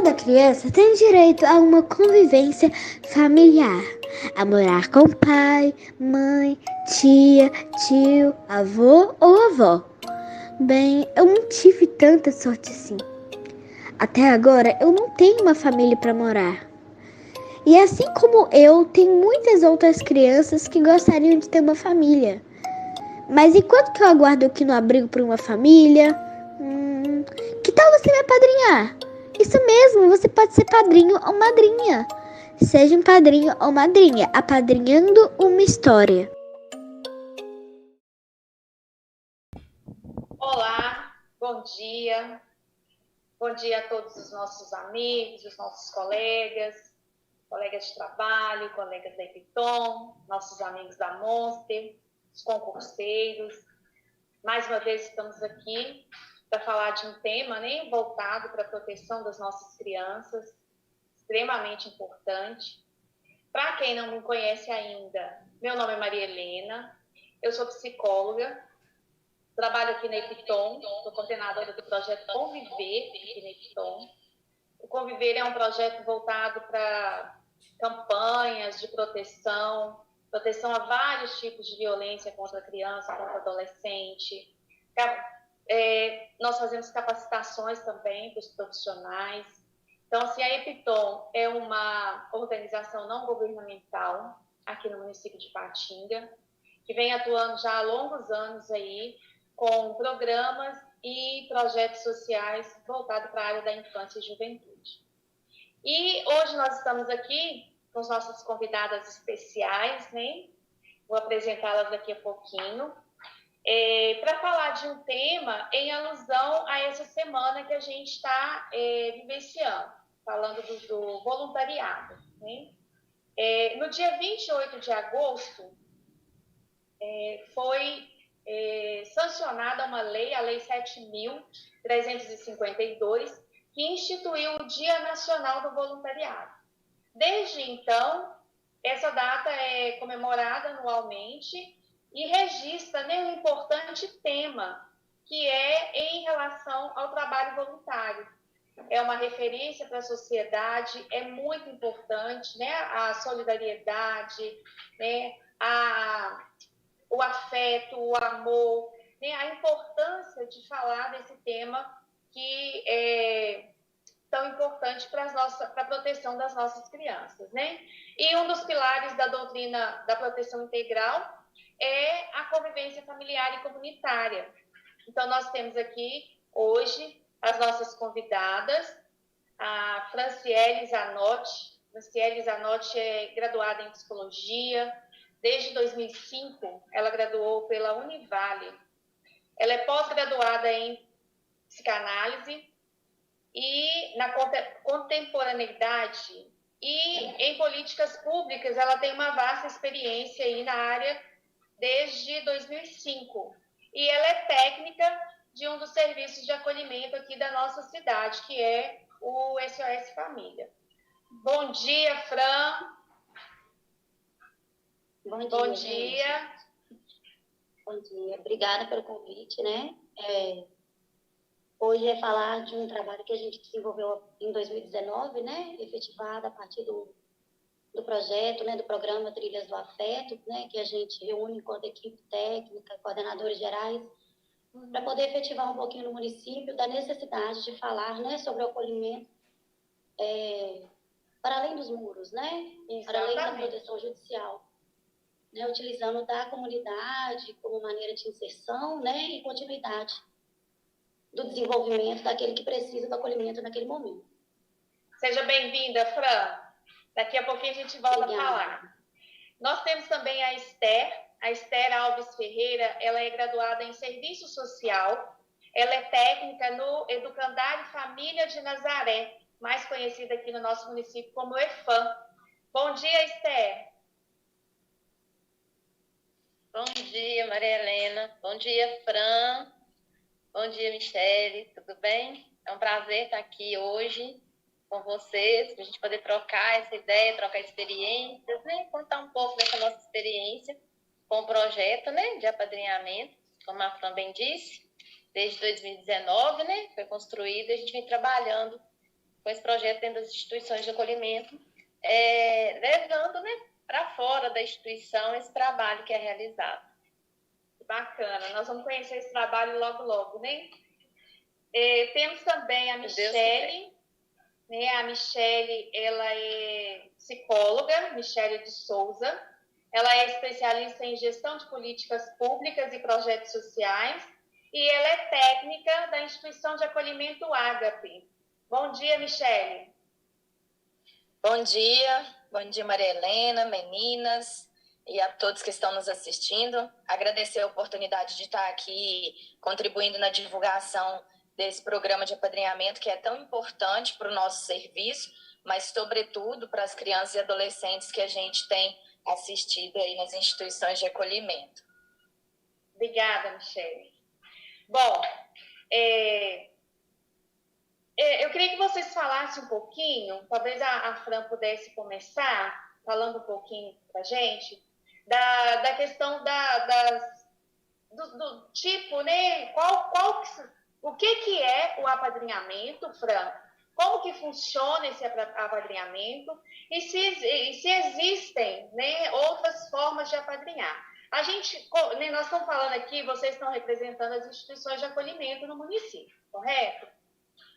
Toda criança tem direito a uma convivência familiar, a morar com pai, mãe, tia, tio, avô ou avó. Bem, eu não tive tanta sorte assim. Até agora eu não tenho uma família para morar. E assim como eu, tem muitas outras crianças que gostariam de ter uma família. Mas enquanto que eu aguardo aqui no abrigo por uma família, que tal você me apadrinhar? Isso mesmo, você pode ser padrinho ou madrinha. Seja um padrinho ou madrinha, apadrinhando uma história. Olá, bom dia. Bom dia a todos os nossos amigos, os nossos colegas de trabalho, colegas da Epitom, nossos amigos da Monster, os concurseiros. Mais uma vez estamos aqui para falar de um tema, voltado para a proteção das nossas crianças, extremamente importante. Para quem não me conhece ainda, meu nome é Maria Helena, eu sou psicóloga, trabalho aqui na Epitom, sou coordenadora do projeto Conviver aqui na Epitom. O Conviver é um projeto voltado para campanhas de proteção a vários tipos de violência contra a criança, contra o adolescente. Nós fazemos capacitações também para os profissionais. Então, assim, a Epitom é uma organização não governamental aqui no município de Ipatinga, que vem atuando já há longos anos aí, com programas e projetos sociais voltados para a área da infância e juventude. E hoje nós estamos aqui com as nossas convidadas especiais, Vou apresentá-las daqui a pouquinho, para falar de um tema em alusão a essa semana que a gente está vivenciando, falando do voluntariado. No dia 28 de agosto, foi sancionada uma lei, a Lei 7.352, que instituiu o Dia Nacional do Voluntariado. Desde então, essa data é comemorada anualmente e registra um importante tema, que é em relação ao trabalho voluntário. É uma referência para a sociedade, é muito importante, a solidariedade, o afeto, o amor, a importância de falar desse tema que é tão importante para a proteção das nossas crianças. E um dos pilares da doutrina da proteção integral é a convivência familiar e comunitária. Então, nós temos aqui, hoje, as nossas convidadas, a Franciele Zanotti. Franciele Zanotti é graduada em Psicologia. Desde 2005, ela graduou pela Univale. Ela é pós-graduada em Psicanálise e na contemporaneidade e em políticas públicas. Ela tem uma vasta experiência aí na área desde 2005. E ela é técnica de um dos serviços de acolhimento aqui da nossa cidade, que é o SOS Família. Bom dia, Fran. Bom dia. Bom dia. Bom dia. Obrigada pelo convite, Hoje é falar de um trabalho que a gente desenvolveu em 2019, efetivado a partir do projeto, do programa Trilhas do Afeto, que a gente reúne enquanto equipe técnica, coordenadores gerais, para poder efetivar um pouquinho no município da necessidade de falar, sobre o acolhimento para além dos muros, para além da proteção judicial. Utilizando da comunidade como maneira de inserção, e continuidade do desenvolvimento daquele que precisa do acolhimento naquele momento. Seja bem-vinda, Fran. Daqui a pouquinho a gente volta a falar. Nós temos também a Esther Alves Ferreira. Ela é graduada em Serviço Social. Ela é técnica no Educandário Família de Nazaré, mais conhecida aqui no nosso município como EFAM. Bom dia, Esther. Bom dia, Maria Helena. Bom dia, Fran. Bom dia, Michele. Tudo bem? É um prazer estar aqui hoje com vocês, para a gente poder trocar essa ideia, trocar experiências, contar um pouco dessa nossa experiência com o projeto, de apadrinhamento, como a Fran bem disse, desde 2019, foi construído e a gente vem trabalhando com esse projeto dentro das instituições de acolhimento, levando, né, para fora da instituição esse trabalho que é realizado. Bacana, nós vamos conhecer esse trabalho logo, logo, né? Temos também a Michele, né? A Michele, ela é psicóloga, Michele de Souza. Ela é especialista em gestão de políticas públicas e projetos sociais e ela é técnica da instituição de acolhimento Ágape. Bom dia, Michele. Bom dia Maria Helena, meninas e a todos que estão nos assistindo. Agradecer a oportunidade de estar aqui contribuindo na divulgação desse programa de apadrinhamento que é tão importante para o nosso serviço, mas sobretudo para as crianças e adolescentes que a gente tem assistido aí nas instituições de acolhimento. Obrigada, Michele. Bom, eu queria que vocês falassem um pouquinho, talvez a Fran pudesse começar falando um pouquinho para a gente, da questão do tipo, né? O que é o apadrinhamento, Fran? Como que funciona esse apadrinhamento? E se existem, né, outras formas de apadrinhar? Nós estamos falando aqui, vocês estão representando as instituições de acolhimento no município, correto?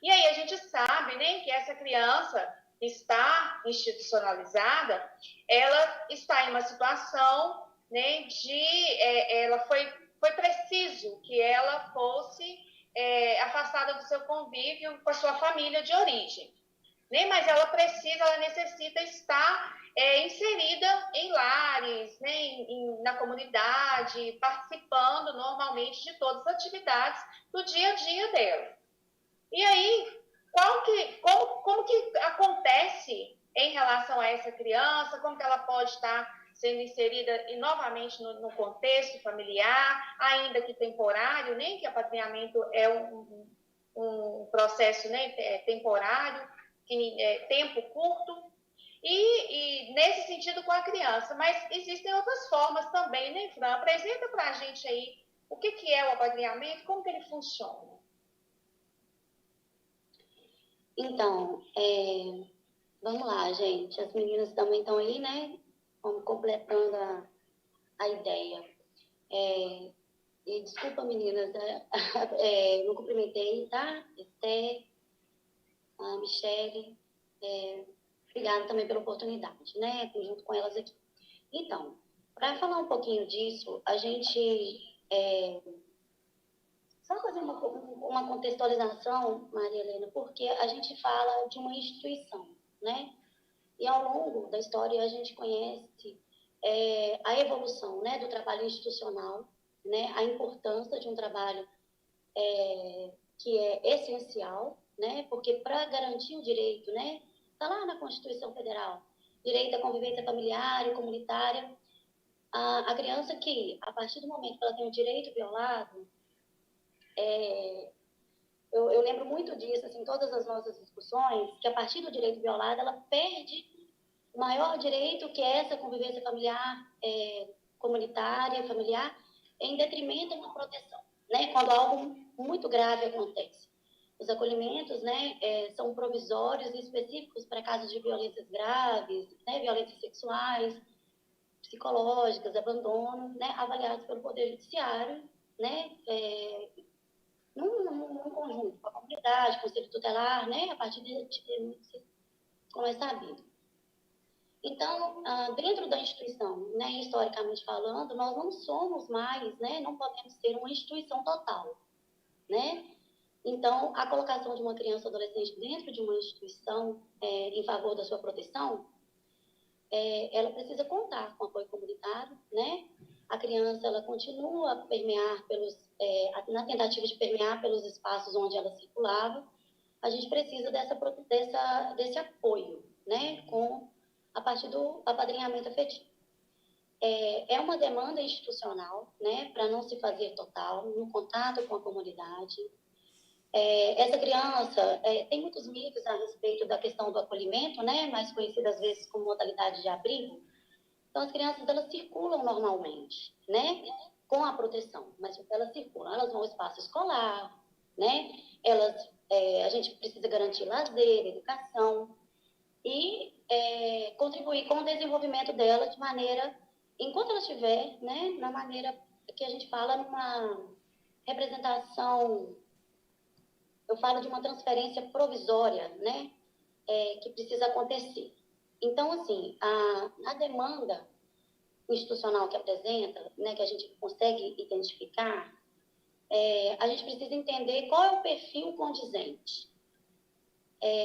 E aí a gente sabe, né, que essa criança está institucionalizada, ela está em uma situação, né, foi preciso que ela fosse afastada do seu convívio com a sua família de origem, né? Mas ela necessita estar inserida em lares, né, na comunidade, participando normalmente de todas as atividades do dia a dia dela. E aí, como que acontece em relação a essa criança, como que ela pode estar sendo inserida novamente no contexto familiar, ainda que temporário, né? Que apadrinhamento é um processo, né, temporário, tempo curto, e nesse sentido com a criança. Mas existem outras formas também, né, Fran? Apresenta para a gente aí o que é o apadrinhamento, como que ele funciona. Então, vamos lá, gente. As meninas também estão aí, né? Vamos completando a ideia. E desculpa, meninas, não cumprimentei, tá? Esther, a Michele, obrigada também pela oportunidade, né? Estou junto com elas aqui. Então, para falar um pouquinho disso, a gente... Só fazer uma contextualização, Maria Helena, porque a gente fala de uma instituição, né? E ao longo da história a gente conhece a evolução, né, do trabalho institucional, né? A importância de um trabalho que é essencial, né? Porque para garantir o direito, né? Está lá na Constituição Federal, direito à convivência familiar e comunitária, a criança que, a partir do momento que ela tem o direito violado, eu lembro muito disso, assim, todas as nossas discussões, que a partir do direito violado, ela perde o maior direito, que é essa convivência familiar, comunitária, familiar, em detrimento de uma proteção, né? Quando algo muito grave acontece. Os acolhimentos, né, são provisórios e específicos para casos de violências graves, né, violências sexuais, psicológicas, abandono, né, avaliados pelo Poder Judiciário, né, num conjunto, com a comunidade, conselho tutelar, né, a partir de como é sabido. Então, dentro da instituição, né, historicamente falando, nós não somos mais, né, não podemos ser uma instituição total, né? Então, a colocação de uma criança ou adolescente dentro de uma instituição em favor da sua proteção, ela precisa contar com apoio comunitário, né? A criança, ela continua a permear na tentativa de permear pelos espaços onde ela circulava. A gente precisa desse apoio, né? A partir do apadrinhamento afetivo. É uma demanda institucional, né? Para não se fazer total, no contato com a comunidade. Essa criança, tem muitos mitos a respeito da questão do acolhimento, né? Mais conhecida às vezes como modalidade de abrigo. Então, as crianças, elas circulam normalmente, né? Com a proteção, mas elas circulam, elas vão ao espaço escolar, né? Elas a gente precisa garantir lazer, educação e contribuir com o desenvolvimento dela de maneira, enquanto ela estiver, né, na maneira que a gente fala, numa representação, eu falo de uma transferência provisória, né, que precisa acontecer. Então, assim, a demanda institucional que apresenta, né, que a gente consegue identificar, a gente precisa entender qual é o perfil condizente.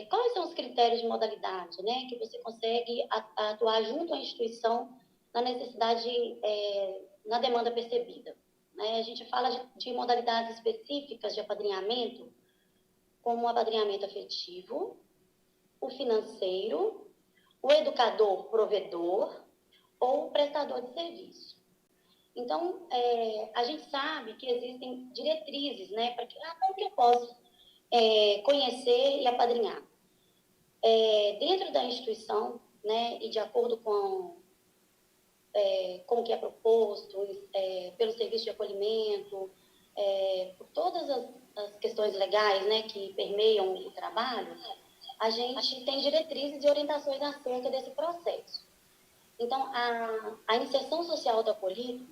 Quais são os critérios de modalidade, né, que você consegue atuar junto à instituição na necessidade, na demanda percebida. Né? A gente fala de modalidades específicas de apadrinhamento, como o apadrinhamento afetivo, o financeiro, o educador provedor ou o prestador de serviço. Então, a gente sabe que existem diretrizes, né, para que, como que eu posso conhecer e apadrinhar? Dentro da instituição, né, e de acordo com o que é proposto pelo serviço de acolhimento, por todas as questões legais, né, que permeiam o trabalho, a gente tem diretrizes e orientações acerca desse processo. Então, a inserção social do acolhido,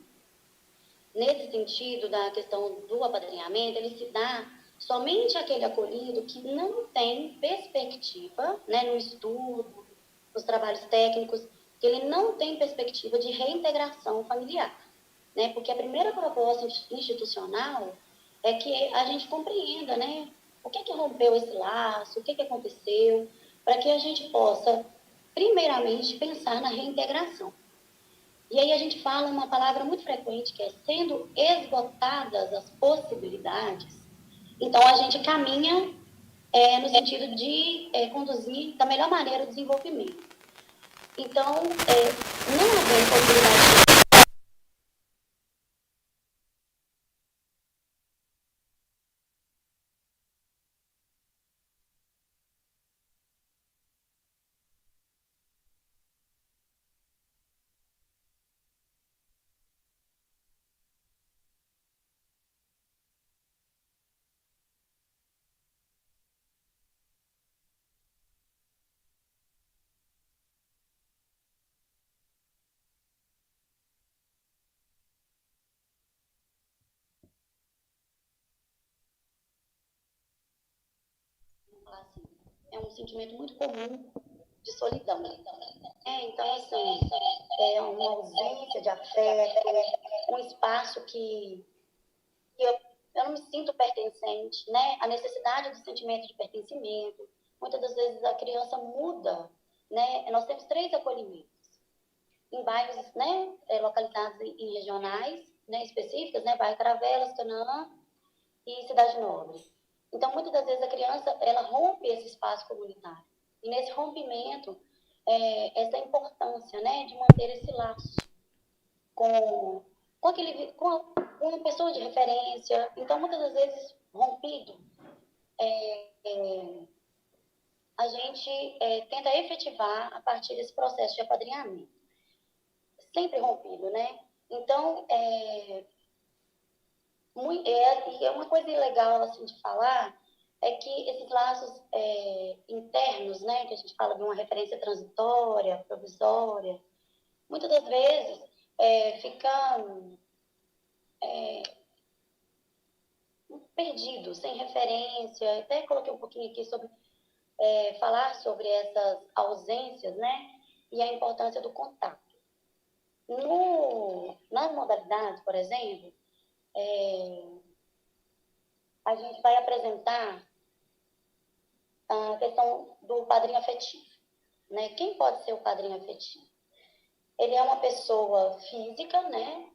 nesse sentido da questão do apadrinhamento, ele se dá somente àquele acolhido que não tem perspectiva, né, no estudo, nos trabalhos técnicos, que ele não tem perspectiva de reintegração familiar, né? Porque a primeira proposta institucional é que a gente compreenda, né, o que rompeu esse laço, o que aconteceu, para que a gente possa, primeiramente, pensar na reintegração. E aí a gente fala uma palavra muito frequente, que é sendo esgotadas as possibilidades, então a gente caminha no sentido de conduzir da melhor maneira o desenvolvimento. Então, não havendo possibilidade assim, é um sentimento muito comum de solidão. Então, assim, é uma ausência de afeto, um espaço que eu não me sinto pertencente, né? A necessidade do sentimento de pertencimento. Muitas das vezes a criança muda, né? Nós temos 3 acolhimentos em bairros, né, localizados em regionais, né, específicas, né, bairro Caravelas, Canaã e Cidade Nobre. Então, muitas das vezes a criança, ela rompe esse espaço comunitário. E nesse rompimento, essa importância, né, de manter esse laço com uma pessoa de referência. Então, muitas das vezes, rompido, a gente tenta efetivar a partir desse processo de apadrinhamento. Sempre rompido, né? Então, e uma coisa legal assim, de falar é que esses laços internos, né, que a gente fala de uma referência transitória, provisória, muitas das vezes ficam perdidos, sem referência. Até coloquei um pouquinho aqui sobre falar sobre essas ausências, né, e a importância do contato. Nas modalidades, por exemplo, a gente vai apresentar a questão do padrinho afetivo. Né? Quem pode ser o padrinho afetivo? Ele é uma pessoa física, né?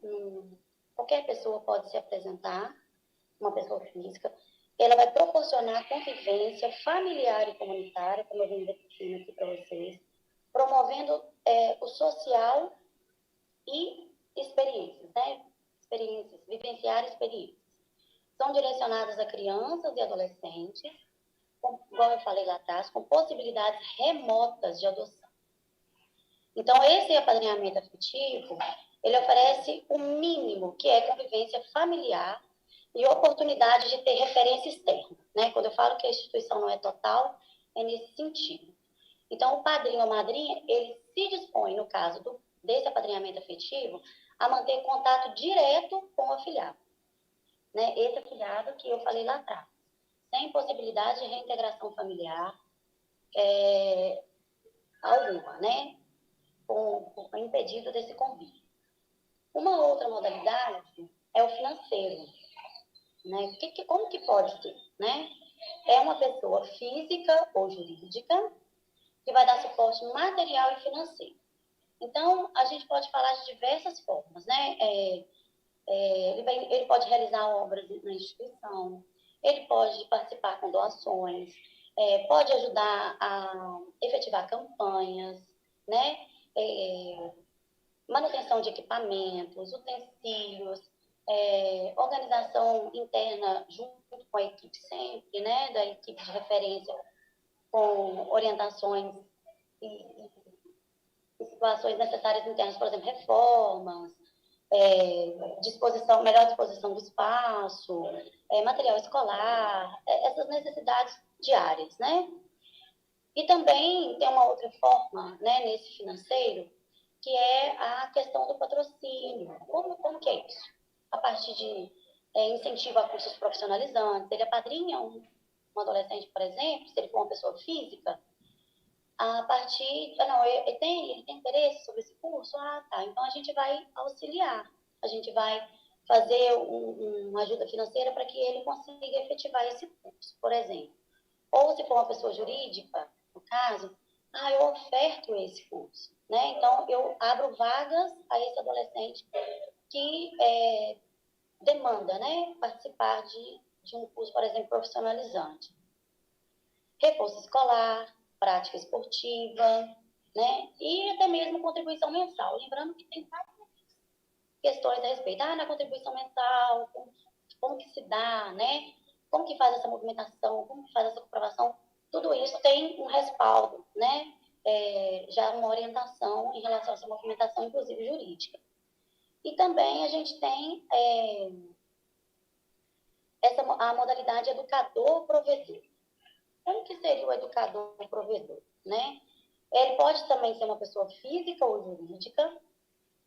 Qualquer pessoa pode se apresentar, uma pessoa física. Ela vai proporcionar convivência familiar e comunitária, como eu vim repetindo aqui para vocês, promovendo o social e experiências, né? Vivenciar experiências. São direcionadas a crianças e adolescentes, igual eu falei lá atrás, com possibilidades remotas de adoção. Então, esse apadrinhamento afetivo, ele oferece o mínimo, que é convivência familiar e oportunidade de ter referência externa. né? Quando eu falo que a instituição não é total, é nesse sentido. Então, o padrinho ou madrinha, ele se dispõe, no caso desse apadrinhamento afetivo, a manter contato direto com o afilhado, né? Esse afilhado que eu falei lá atrás, sem possibilidade de reintegração familiar alguma, né? Impedido desse convívio. Uma outra modalidade é o financeiro, né? Como que pode ser, né? É uma pessoa física ou jurídica que vai dar suporte material e financeiro. Então, a gente pode falar de diversas formas, né? Ele pode realizar obras na instituição, ele pode participar com doações, pode ajudar a efetivar campanhas, né? Manutenção de equipamentos, utensílios, organização interna junto com a equipe sempre, né? Da equipe de referência, com orientações e situações necessárias internas, por exemplo, reformas, melhor disposição do espaço, material escolar, essas necessidades diárias, né? E também tem uma outra forma, né, nesse financeiro, que é a questão do patrocínio. Como que é isso? A partir de incentivo a cursos profissionalizantes, ele apadrinha um adolescente, por exemplo, se ele for uma pessoa física, a partir... ele tem interesse sobre esse curso? Ah, tá. Então, a gente vai auxiliar. A gente vai fazer uma ajuda financeira para que ele consiga efetivar esse curso, por exemplo. Ou, se for uma pessoa jurídica, no caso, eu oferto esse curso, né? Então, eu abro vagas a esse adolescente que demanda, né, participar de um curso, por exemplo, profissionalizante. Reforço escolar, prática esportiva, né? E até mesmo contribuição mensal. Lembrando que tem várias questões a respeito. Na contribuição mensal, como que se dá, né? Como que faz essa movimentação, como que faz essa comprovação. Tudo isso tem um respaldo, né? Já uma orientação em relação a essa movimentação, inclusive jurídica. E também a gente tem a modalidade educador-provedor. Como que seria o educador-provedor, né? Ele pode também ser uma pessoa física ou jurídica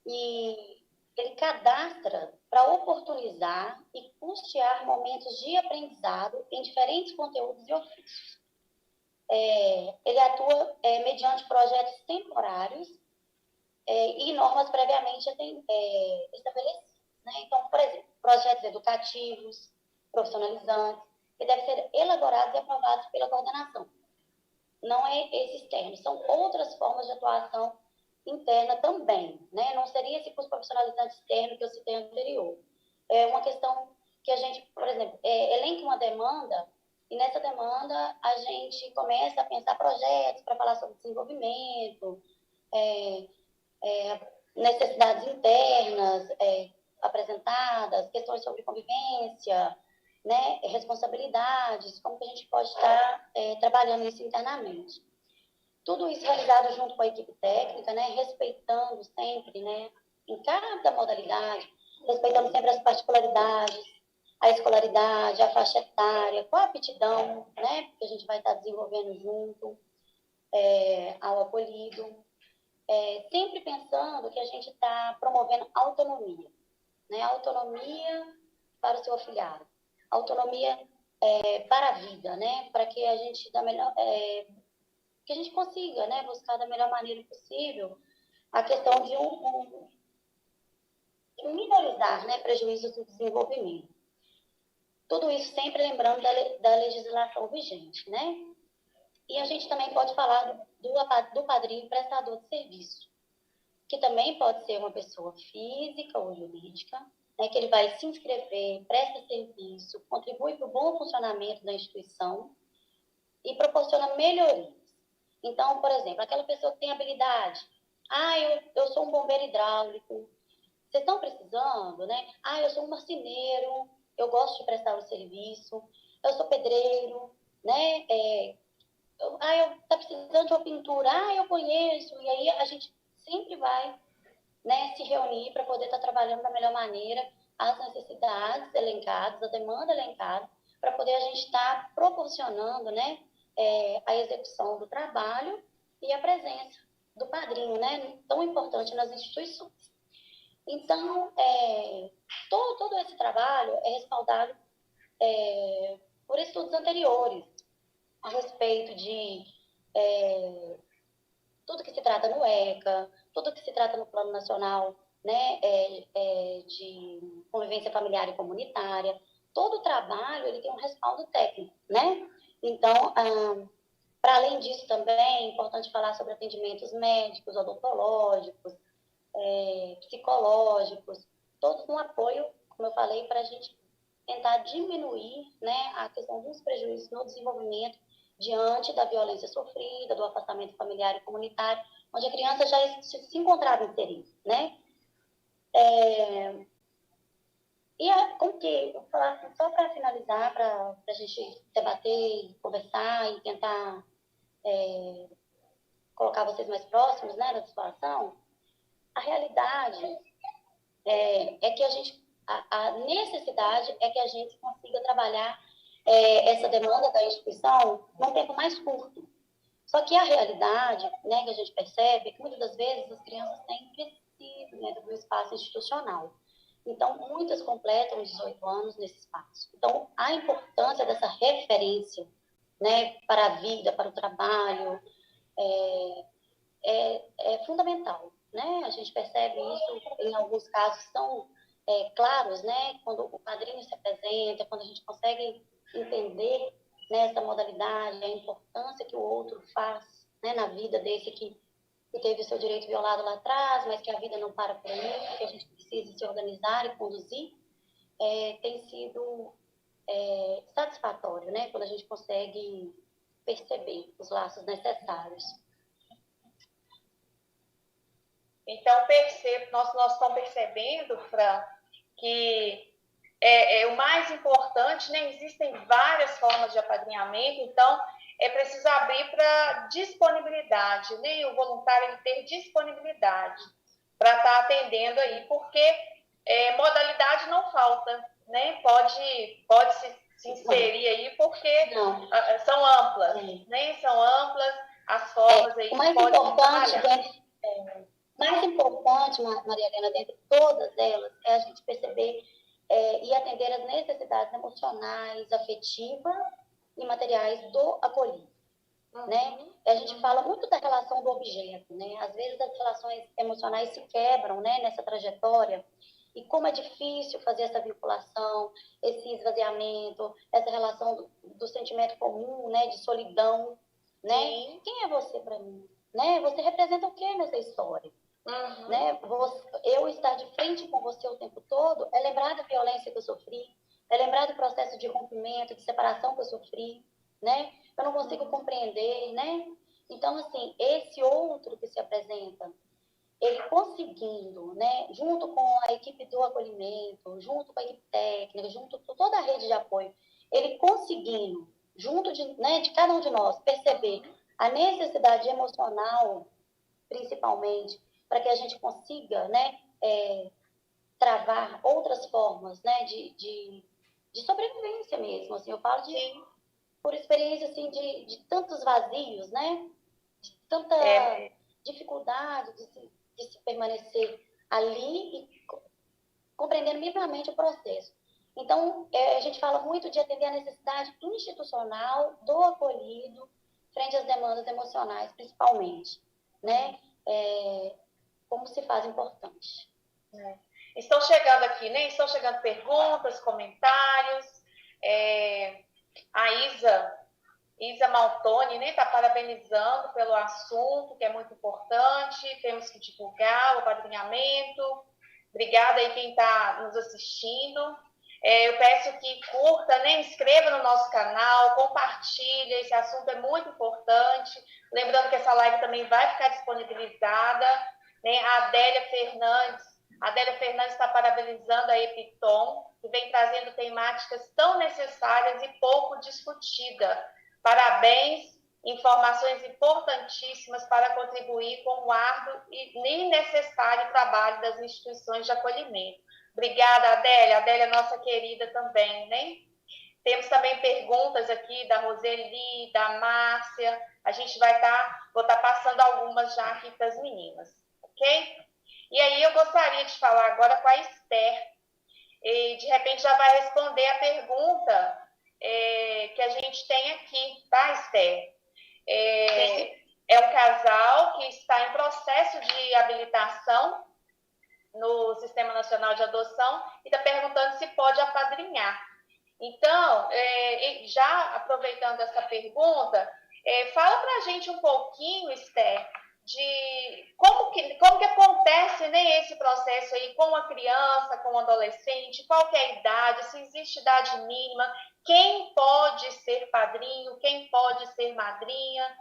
e ele cadastra para oportunizar e custear momentos de aprendizado em diferentes conteúdos e ofícios. Ele atua mediante projetos temporários e normas previamente estabelecidas, né? Então, por exemplo, projetos educativos, profissionalizantes, que devem ser elaborados e aprovados pela coordenação. Não é esse externo, são outras formas de atuação interna também, né? Não seria esse curso profissionalizante externo que eu citei anterior. É uma questão que a gente, por exemplo, elenca uma demanda e nessa demanda a gente começa a pensar projetos para falar sobre desenvolvimento, necessidades internas apresentadas, questões sobre convivência, né, responsabilidades, como que a gente pode estar trabalhando isso internamente. Tudo isso realizado junto com a equipe técnica, né, respeitando sempre, né, em cada modalidade, respeitando sempre as particularidades, a escolaridade, a faixa etária, qual a aptidão, né, que a gente vai estar desenvolvendo junto ao acolhido. Sempre pensando que a gente está promovendo autonomia, né, autonomia para o seu afilhado, autonomia para a vida, né, para que a gente que a gente consiga, né, buscar da melhor maneira possível a questão de minorizar, né, prejuízos do desenvolvimento. Tudo isso sempre lembrando da legislação vigente, né? E a gente também pode falar do padrinho prestador de serviço, que também pode ser uma pessoa física ou jurídica, né, que ele vai se inscrever, presta serviço, contribui para o bom funcionamento da instituição e proporciona melhorias. Então, por exemplo, aquela pessoa que tem habilidade, eu sou um bombeiro hidráulico, vocês estão precisando, né? Eu sou um marceneiro, eu gosto de prestar o serviço, eu sou pedreiro, né? Tá precisando de uma pintura, eu conheço, e aí a gente sempre vai, né, se reunir para poder estar trabalhando da melhor maneira as necessidades elencadas, a demanda elencada, para poder a gente estar proporcionando, né, a execução do trabalho e a presença do padrinho, né, tão importante nas instituições. Então, todo esse trabalho é respaldado por estudos anteriores a respeito de tudo que se trata no ECA, tudo que se trata no Plano Nacional, né, de Convivência Familiar e Comunitária. Todo o trabalho ele tem um respaldo técnico, né? Então, para além disso também é importante falar sobre atendimentos médicos, odontológicos, psicológicos, todos um apoio, como eu falei, para a gente tentar diminuir, né, a questão dos prejuízos no desenvolvimento diante da violência sofrida, do afastamento familiar e comunitário, onde a criança já se encontrava inserida, né? Como que, vou falar assim, só para finalizar, para a gente debater, conversar e tentar colocar vocês mais próximos, né, da situação, a realidade é que a necessidade é que a gente consiga trabalhar essa demanda da instituição num tempo mais curto. Só que a realidade, né, que a gente percebe é que muitas das vezes as crianças têm crescido dentro do espaço institucional. Então, muitas completam os 18 anos nesse espaço. Então, a importância dessa referência, né, para a vida, para o trabalho, é fundamental, né? A gente percebe isso em alguns casos tão claros, né? Quando o padrinho se apresenta, quando a gente consegue entender, né, essa modalidade, a importância que o outro faz, né, na vida desse que teve o seu direito violado lá atrás, mas que a vida não para por aí, que a gente precisa se organizar e conduzir, tem sido satisfatório, né? Quando a gente consegue perceber os laços necessários. Então, nós estamos percebendo, Fran, que o mais importante, né? Existem várias formas de apadrinhamento, então é preciso abrir para disponibilidade, né? E o voluntário ele ter disponibilidade para estar atendendo aí, porque modalidade não falta, né? Pode se inserir aí, porque são amplas, né? São amplas as formas aí que podem trabalhar. Mais importante, Maria Helena, dentre todas elas, é a gente perceber e atender as necessidades emocionais, afetivas e materiais do acolhido, né? E a gente fala muito da relação do objeto, né? Às vezes as relações emocionais se quebram, né, nessa trajetória, e como é difícil fazer essa vinculação, esse esvaziamento, essa relação do sentimento comum, né, de solidão, né? Quem é você para mim? Né? Você representa o que nessa história? Né? Eu estar de frente com você o tempo todo é lembrar da violência que eu sofri, é lembrar do processo de rompimento, de separação que eu sofri, né? Eu não consigo compreender, né? Então, assim, esse outro que se apresenta, ele conseguindo, né, junto com a equipe do acolhimento, junto com a equipe técnica, junto com toda a rede de apoio, ele conseguindo, junto de cada um de nós, perceber a necessidade emocional, principalmente, para que a gente consiga, né, travar outras formas, né, de sobrevivência mesmo. Assim, eu falo por experiência assim, de tantos vazios, né, de tanta dificuldade de se permanecer ali e compreendendo minimamente o processo. Então, a gente fala muito de atender a necessidade institucional do acolhido frente às demandas emocionais, principalmente, né? Como se faz importante. Estão chegando aqui, né? Estão chegando perguntas, comentários. A Isa Maltoni, né, está parabenizando pelo assunto, que é muito importante. Temos que divulgar o apadrinhamento. Obrigada aí quem está nos assistindo. Eu peço que curta, né, inscreva no nosso canal, compartilhe, esse assunto é muito importante. Lembrando que essa live também vai ficar disponibilizada, né? A Adélia Fernandes está parabenizando a Epitom, que vem trazendo temáticas tão necessárias e pouco discutidas. Parabéns, informações importantíssimas para contribuir com o árduo e necessário trabalho das instituições de acolhimento. Obrigada, Adélia. Adélia é nossa querida também, né? Temos também perguntas aqui da Roseli, da Márcia. A gente vou estar passando algumas já aqui para as meninas, ok? E aí eu gostaria de falar agora com a Esther. E de repente já vai responder a pergunta que a gente tem aqui, tá, Esther? É um casal que está em processo de habilitação no Sistema Nacional de Adoção e está perguntando se pode apadrinhar. Então, já aproveitando essa pergunta, fala para a gente um pouquinho, Esther, de como que acontece, né, esse processo aí com a criança, com o adolescente, qual que é a idade, se existe idade mínima, quem pode ser padrinho, quem pode ser madrinha.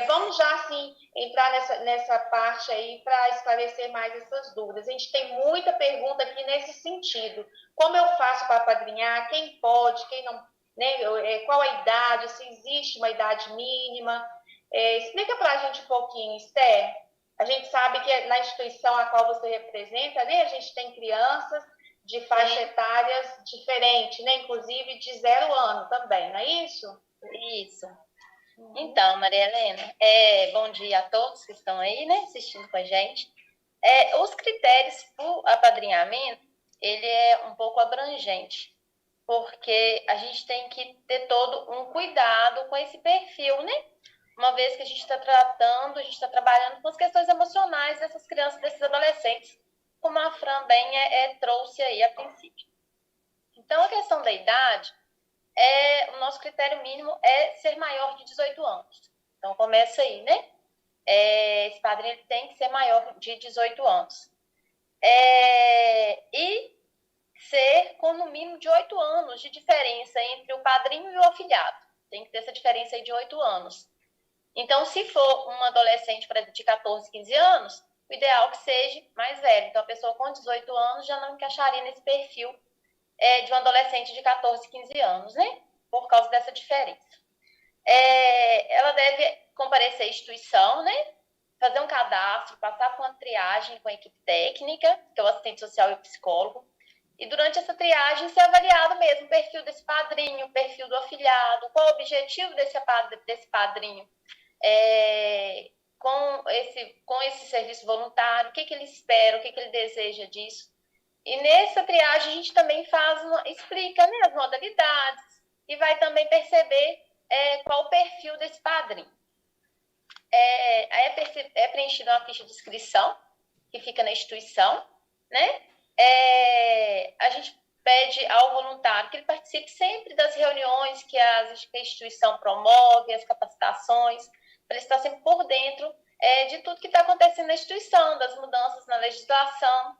Vamos já, assim, entrar nessa parte aí para esclarecer mais essas dúvidas. A gente tem muita pergunta aqui nesse sentido. Como eu faço para apadrinhar? Quem pode, quem não, né? Qual a idade, se existe uma idade mínima? Explica para a gente um pouquinho, Esther. A gente sabe que na instituição a qual você representa, né, a gente tem crianças de faixa etárias diferentes, né? Inclusive de 0 ano também, não é isso? Isso. Então, Maria Helena, bom dia a todos que estão aí, né, assistindo com a gente. Os critérios para o apadrinhamento, ele é um pouco abrangente, porque a gente tem que ter todo um cuidado com esse perfil, né? Uma vez que a gente está trabalhando com as questões emocionais dessas crianças, desses adolescentes, como a Fran bem trouxe aí a princípio. Então, a questão da idade, o nosso critério mínimo é ser maior de 18 anos. Então, começa aí, né? Esse padrinho ele tem que ser maior de 18 anos. E ser com no mínimo de 8 anos de diferença entre o padrinho e o afilhado. Tem que ter essa diferença aí de 8 anos. Então, se for um adolescente de 14, 15 anos, o ideal é que seja mais velho. Então, a pessoa com 18 anos já não encaixaria nesse perfil de um adolescente de 14, 15 anos, né? Por causa dessa diferença. Ela deve comparecer à instituição, né? Fazer um cadastro, passar por uma triagem com a equipe técnica, que é o assistente social e o psicólogo. E durante essa triagem ser avaliado mesmo o perfil desse padrinho, o perfil do afilhado, qual o objetivo desse padrinho com esse serviço voluntário, o que ele espera, o que ele deseja disso. E nessa triagem a gente também explica, né, as modalidades e vai também perceber qual o perfil desse padrinho. É preenchida uma ficha de inscrição que fica na instituição, né? A gente pede ao voluntário que ele participe sempre das reuniões que a instituição promove, as capacitações, para ele estar sempre por dentro de tudo que está acontecendo na instituição, das mudanças na legislação.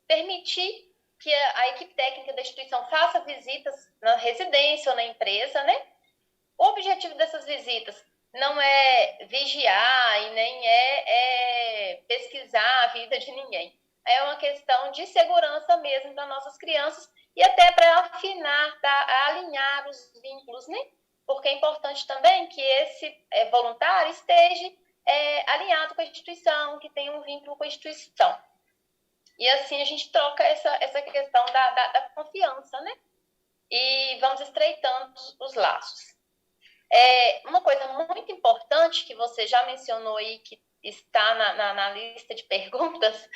Permitir que a equipe técnica da instituição faça visitas na residência ou na empresa, né? O objetivo dessas visitas não é vigiar e nem é pesquisar a vida de ninguém. É uma questão de segurança mesmo das nossas crianças e até para afinar, alinhar os vínculos, né? Porque é importante também que esse voluntário esteja alinhado com a instituição, que tenha um vínculo com a instituição. E assim a gente troca essa questão da confiança, né? E vamos estreitando os laços. Uma coisa muito importante que você já mencionou aí, que está na lista de perguntas,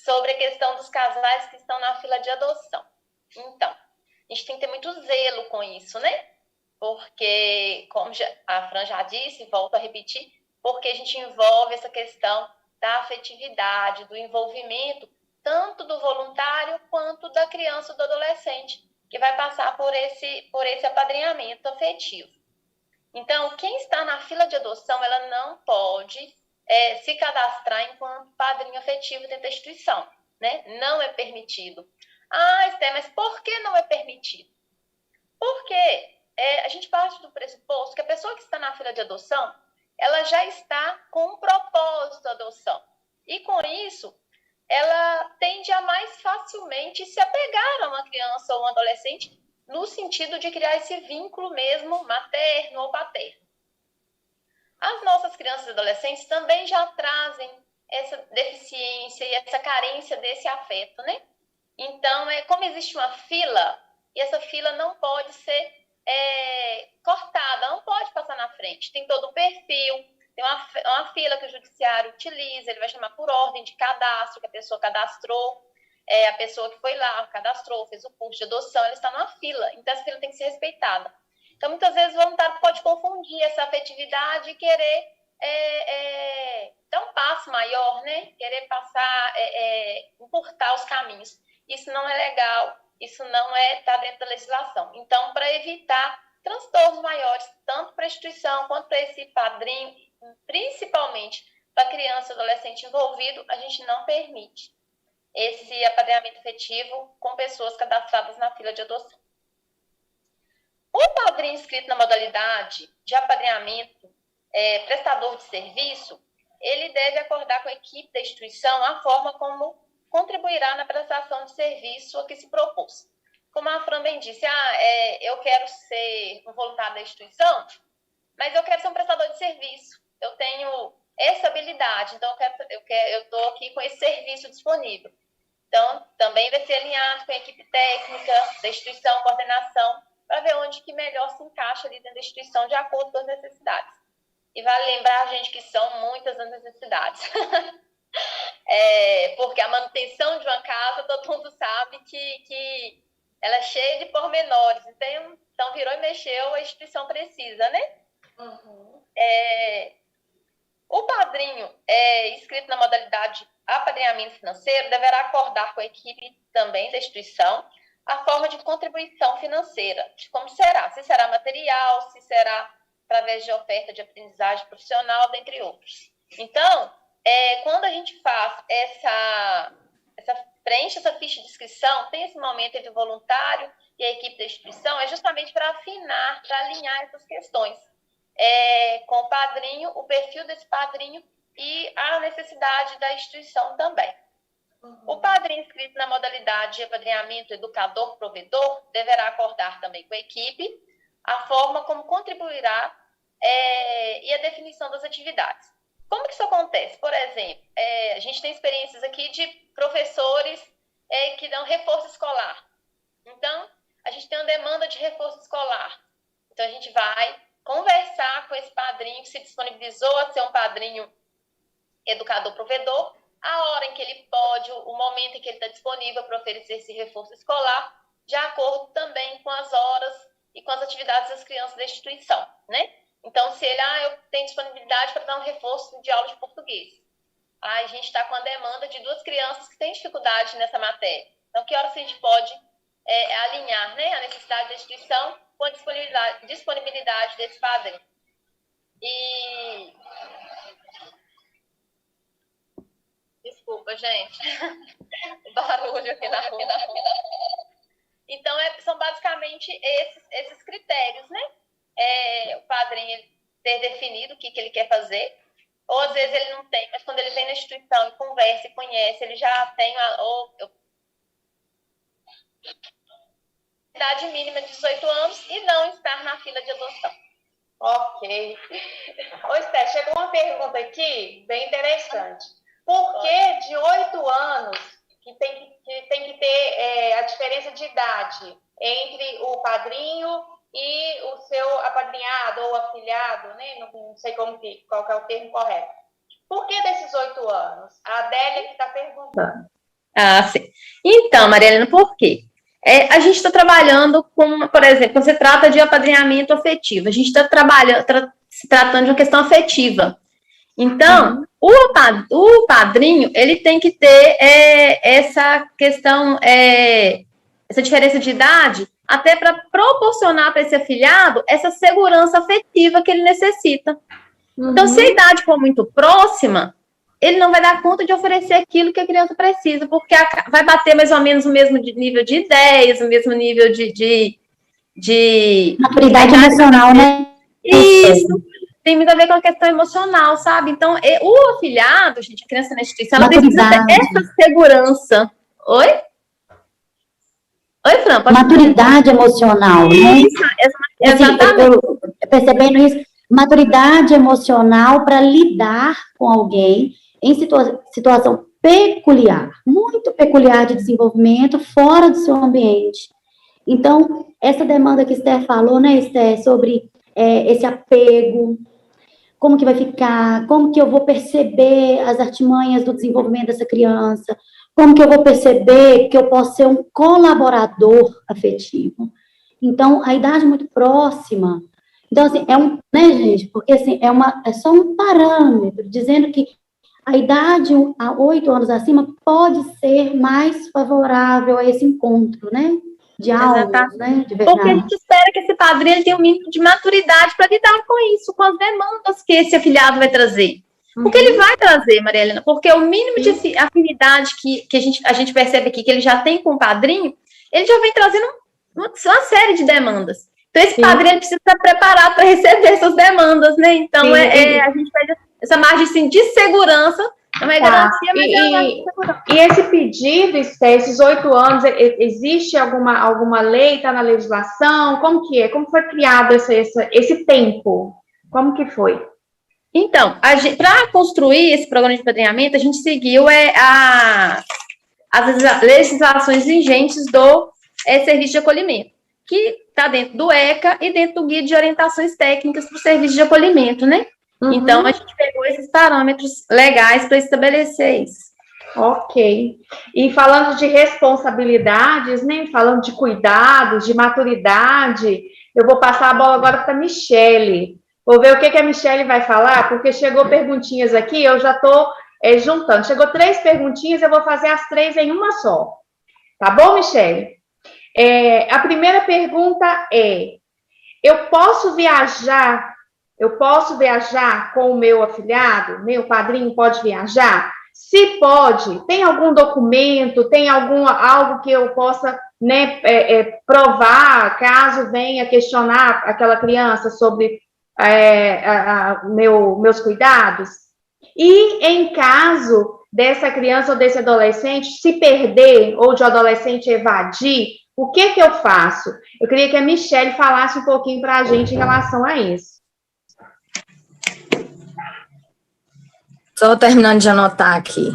sobre a questão dos casais que estão na fila de adoção. Então, a gente tem que ter muito zelo com isso, né? Porque, como a Fran já disse, volto a repetir, porque a gente envolve essa questão da afetividade, do envolvimento, tanto do voluntário quanto da criança ou do adolescente, que vai passar por esse apadrinhamento afetivo. Então, quem está na fila de adoção, ela não pode se cadastrar enquanto padrinho afetivo dentro da instituição, né? Não é permitido. Esther, mas por que não é permitido? Porque a gente parte do pressuposto que a pessoa que está na fila de adoção, ela já está com um propósito de adoção. E com isso, ela tende a mais facilmente se apegar a uma criança ou um adolescente no sentido de criar esse vínculo mesmo materno ou paterno. As nossas crianças e adolescentes também já trazem essa deficiência e essa carência desse afeto, né? Então, como existe uma fila, e essa fila não pode ser cortada, não pode passar na frente. Tem todo um perfil, tem uma fila que o judiciário utiliza, ele vai chamar por ordem de cadastro, que a pessoa cadastrou, a pessoa que foi lá, cadastrou, fez o curso de adoção, ela está numa fila, então essa fila tem que ser respeitada. Então, muitas vezes, o voluntário pode confundir essa afetividade e querer dar um passo maior, né? Querer passar, encurtar os caminhos. Isso não é legal, isso não está dentro da legislação. Então, para evitar transtornos maiores, tanto para a instituição quanto para esse padrinho, principalmente para a criança e adolescente envolvido, a gente não permite esse apadrinhamento efetivo com pessoas cadastradas na fila de adoção. O padrinho inscrito na modalidade de apadrinhamento prestador de serviço, ele deve acordar com a equipe da instituição a forma como contribuirá na prestação de serviço a que se propôs. Como a Fran bem disse, eu quero ser um voluntário da instituição, mas eu quero ser um prestador de serviço. Eu tenho essa habilidade, então eu estou aqui com esse serviço disponível. Então, também vai ser alinhado com a equipe técnica da instituição, coordenação, para ver onde que melhor se encaixa ali dentro da instituição de acordo com as necessidades. E vale lembrar, gente, que são muitas as necessidades. Porque a manutenção de uma casa, todo mundo sabe que ela é cheia de pormenores. Então, virou e mexeu, a instituição precisa, né? Uhum. O padrinho inscrito na modalidade apadrinhamento financeiro deverá acordar com a equipe também da instituição a forma de contribuição financeira, de como será, se será material, se será através de oferta de aprendizagem profissional, dentre outros. Então, quando a gente faz preenche essa ficha de inscrição, tem esse momento entre o voluntário e a equipe da instituição, é justamente para afinar, para alinhar essas questões com o padrinho, o perfil desse padrinho e a necessidade da instituição também. Uhum. O padrinho inscrito na modalidade de apadrinhamento educador-provedor deverá acordar também com a equipe a forma como contribuirá e a definição das atividades. Como que isso acontece? Por exemplo, a gente tem experiências aqui de professores que dão reforço escolar. Então, a gente tem uma demanda de reforço escolar. Então, a gente vai conversar com esse padrinho que se disponibilizou a ser um padrinho educador-provedor, a hora em que ele pode, o momento em que ele está disponível para oferecer esse reforço escolar, de acordo também com as horas e com as atividades das crianças da instituição, né? Então, se ele, eu tenho disponibilidade para dar um reforço de aula de português. A gente está com a demanda de 2 crianças que têm dificuldade nessa matéria. Então, que horas a gente pode alinhar, né, a necessidade da instituição com a disponibilidade desse padrinho. E... Desculpa, gente. O barulho aqui na rua. Então, são basicamente esses critérios, né? O padrinho ele ter definido o que ele quer fazer, ou às vezes ele não tem, mas quando ele vem na instituição e conversa e conhece, ele já tem a idade mínima de 18 anos e não estar na fila de adoção. Ok. Ô, Esté, chegou uma pergunta aqui bem interessante. Por que de 8 anos que tem que ter a diferença de idade entre o padrinho e o seu apadrinhado ou afilhado, né? Não sei qual que é o termo correto. Por que desses 8 anos? A Adélia que está perguntando. Sim. Então, Maria Helena, por quê? A gente está trabalhando com, por exemplo, quando se trata de apadrinhamento afetivo, a gente está se tratando de uma questão afetiva. Então, o padrinho, ele tem que ter essa questão, essa diferença de idade, até para proporcionar para esse afilhado essa segurança afetiva que ele necessita. Uhum. Então, se a idade for muito próxima, ele não vai dar conta de oferecer aquilo que a criança precisa, porque vai bater mais ou menos o mesmo nível de ideias, o mesmo nível de maturidade emocional, né? Isso. Tem muito a ver com a questão emocional, sabe? Então, o afilhado, gente, a criança na instituição, ela precisa ter essa segurança. Oi? Oi, Fran? Maturidade emocional, né? Isso, exatamente. Percebendo isso, maturidade emocional para lidar com alguém em situação peculiar, muito peculiar de desenvolvimento, fora do seu ambiente. Então, essa demanda que Esther falou, né, Esther, sobre esse apego, como que vai ficar, como que eu vou perceber as artimanhas do desenvolvimento dessa criança, como que eu vou perceber que eu posso ser um colaborador afetivo. Então, a idade muito próxima. Então, assim, né, gente, porque assim, é só um parâmetro, dizendo que a idade a 8 anos acima pode ser mais favorável a esse encontro, né? De almas, né? De verdade. Porque a gente espera que esse padrinho ele tenha um mínimo de maturidade para lidar com isso, com as demandas que esse afiliado vai trazer. Porque ele vai trazer, Maria Helena, porque o mínimo de afinidade que a gente percebe aqui, que ele já tem com o padrinho, ele já vem trazendo uma série de demandas. Então, esse padrinho ele precisa estar preparado para receber essas demandas, né? Então, a gente pede essa margem assim, de segurança, não é garantia, mas é uma margem de segurança. E esse pedido, esses 8 anos, existe alguma lei, está na legislação? Como que é? Como foi criado esse tempo? Como que foi? Então, para construir esse programa de padrinhamento, a gente seguiu as legislações vigentes do serviço de acolhimento, que está dentro do ECA e dentro do Guia de Orientações Técnicas para o Serviço de Acolhimento, né? Então, a gente pegou esses parâmetros legais para estabelecer isso. Ok. E falando de responsabilidades, né? Falando de cuidados, de maturidade, eu vou passar a bola agora para a Michele. Vou ver o que a Michele vai falar, porque chegou perguntinhas aqui, eu já estou juntando. Chegou 3 perguntinhas, eu vou fazer as 3 em uma só. Tá bom, Michele? A primeira pergunta é: eu posso viajar com o meu afilhado? Meu padrinho pode viajar? Se pode, tem algum documento, tem algo que eu possa, né, provar, caso venha questionar aquela criança sobre meus cuidados? E em caso dessa criança ou desse adolescente se perder, ou de adolescente evadir, o que eu faço? Eu queria que a Michele falasse um pouquinho para a gente em relação a isso. Estou terminando de anotar aqui.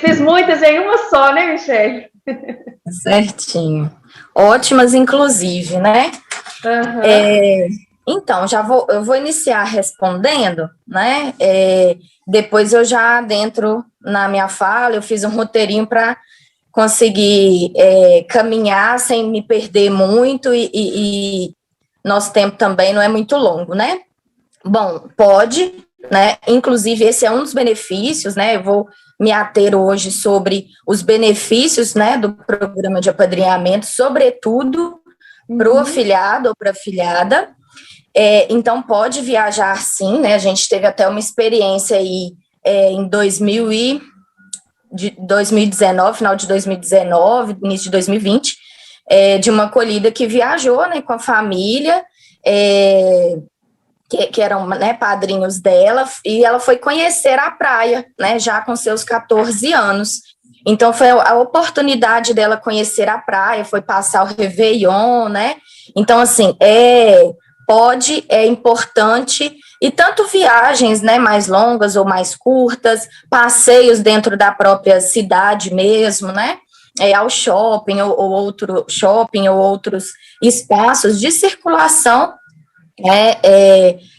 Fiz muitas em uma só, né, Michele? Certinho. Ótimas, inclusive, né? Então, eu vou iniciar respondendo, né? Depois eu já adentro na minha fala, eu fiz um roteirinho para conseguir caminhar sem me perder muito e nosso tempo também não é muito longo, né? Bom, pode, né? Inclusive, esse é um dos benefícios, né? Eu vou me ater hoje sobre os benefícios, né, do programa de apadrinhamento, sobretudo para o afilhado ou para a afilhada. Então, pode viajar sim, né? A gente teve até uma experiência aí em 2019, final de 2019, início de 2020, de uma acolhida que viajou, né, com a família, que eram, né, padrinhos dela, e ela foi conhecer a praia, né, já com seus 14 anos. Então, foi a oportunidade dela conhecer a praia, foi passar o Réveillon, né? Então, assim, é importante, e tanto viagens, né, mais longas ou mais curtas, passeios dentro da própria cidade mesmo, né? Ao shopping ou outro shopping ou outros espaços de circulação,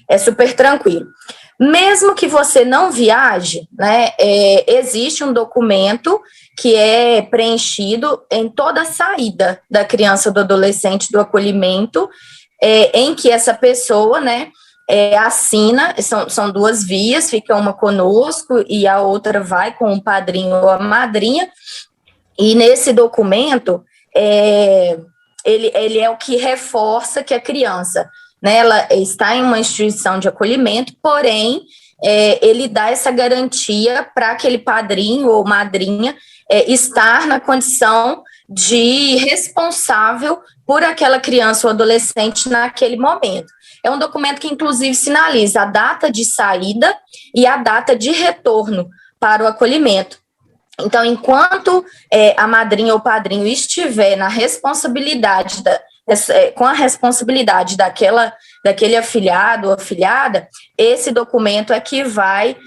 é super tranquilo. Mesmo que você não viaje, né, existe um documento que é preenchido em toda a saída da criança ou do adolescente do acolhimento, em que essa pessoa, né, assina, são 2 vias, fica uma conosco e a outra vai com o padrinho ou a madrinha, e nesse documento, ele é o que reforça que a criança, né, ela está em uma instituição de acolhimento, porém, ele dá essa garantia para aquele padrinho ou madrinha estar na condição de responsável por aquela criança ou adolescente naquele momento. É um documento que, inclusive, sinaliza a data de saída e a data de retorno para o acolhimento. Então, enquanto a madrinha ou padrinho estiver na responsabilidade com a responsabilidade daquele afilhado ou afilhada, esse documento é que vai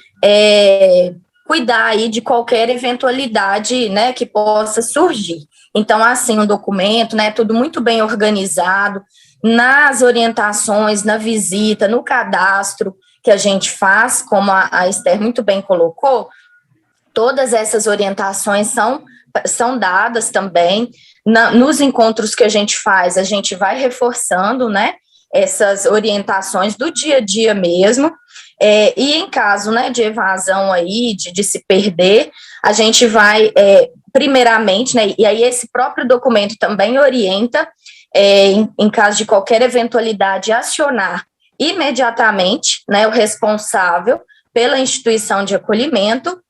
cuidar aí de qualquer eventualidade, né, que possa surgir. Então, assim, um documento, né, tudo muito bem organizado, nas orientações, na visita, no cadastro que a gente faz, como a Esther muito bem colocou, todas essas orientações são dadas também. Nos encontros que a gente faz, a gente vai reforçando, né, essas orientações do dia a dia mesmo, e em caso, né, de evasão aí, de se perder, a gente vai, primeiramente, né, e aí esse próprio documento também orienta, em caso de qualquer eventualidade, acionar imediatamente, né, o responsável pela instituição de acolhimento,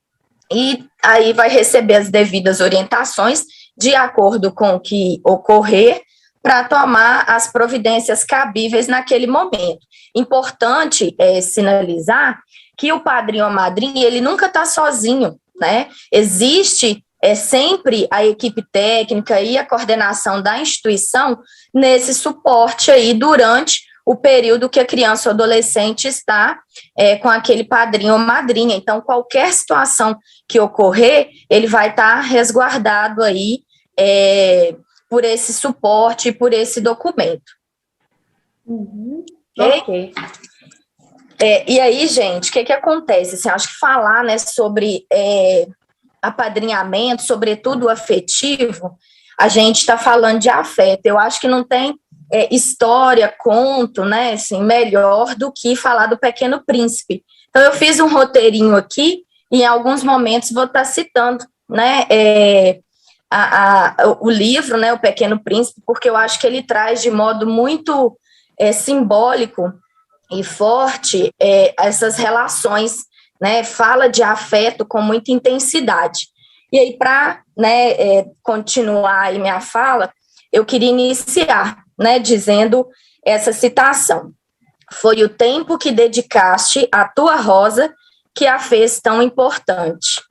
e aí vai receber as devidas orientações de acordo com o que ocorrer, para tomar as providências cabíveis naquele momento. Importante sinalizar que o padrinho ou madrinha, ele nunca está sozinho, né? Existe sempre a equipe técnica e a coordenação da instituição nesse suporte aí durante o período que a criança ou adolescente está com aquele padrinho ou madrinha. Então, qualquer situação que ocorrer, ele vai estar resguardado aí por esse suporte, por esse documento. Ok. E aí, gente, o que acontece? Assim, acho que falar, né, sobre apadrinhamento, sobretudo afetivo, a gente está falando de afeto. Eu acho que não tem história, conto, né, assim, melhor do que falar do Pequeno Príncipe. Então, eu fiz um roteirinho aqui, e em alguns momentos vou estar citando, né, o livro, né, O Pequeno Príncipe, porque eu acho que ele traz de modo muito simbólico e forte essas relações, né, fala de afeto com muita intensidade. E aí, para, né, continuar aí minha fala, eu queria iniciar, né, dizendo essa citação. Foi o tempo que dedicaste à tua rosa que a fez tão importante.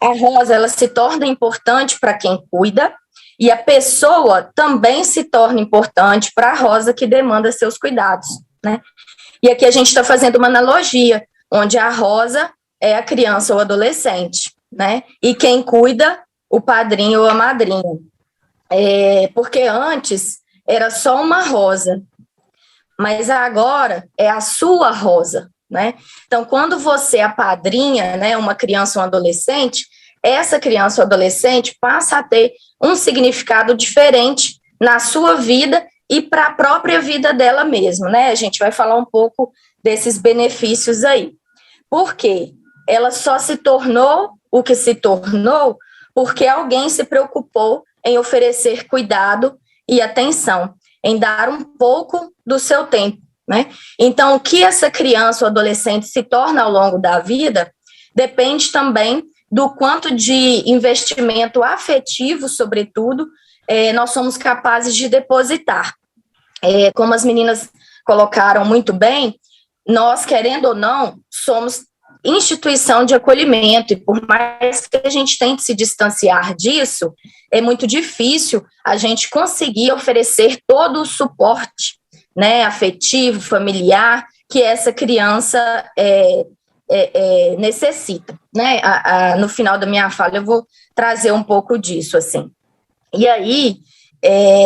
A rosa, ela se torna importante para quem cuida, e a pessoa também se torna importante para a rosa que demanda seus cuidados, né? E aqui a gente está fazendo uma analogia, onde a rosa é a criança ou adolescente, né? E quem cuida, o padrinho ou a madrinha. Porque antes era só uma rosa, mas agora é a sua rosa, né? Então, quando você apadrinha, né, uma criança ou um adolescente, essa criança ou adolescente passa a ter um significado diferente na sua vida e para a própria vida dela mesma, né? A gente vai falar um pouco desses benefícios aí. Por quê? Ela só se tornou o que se tornou porque alguém se preocupou em oferecer cuidado e atenção, em dar um pouco do seu tempo, né? Então, o que essa criança ou adolescente se torna ao longo da vida depende também do quanto de investimento afetivo, sobretudo, nós somos capazes de depositar. Como as meninas colocaram muito bem, nós, querendo ou não, somos instituição de acolhimento, e por mais que a gente tente se distanciar disso, é muito difícil a gente conseguir oferecer todo o suporte, né, afetivo, familiar, que essa criança necessita, né? No final da minha fala eu vou trazer um pouco disso, assim. E aí,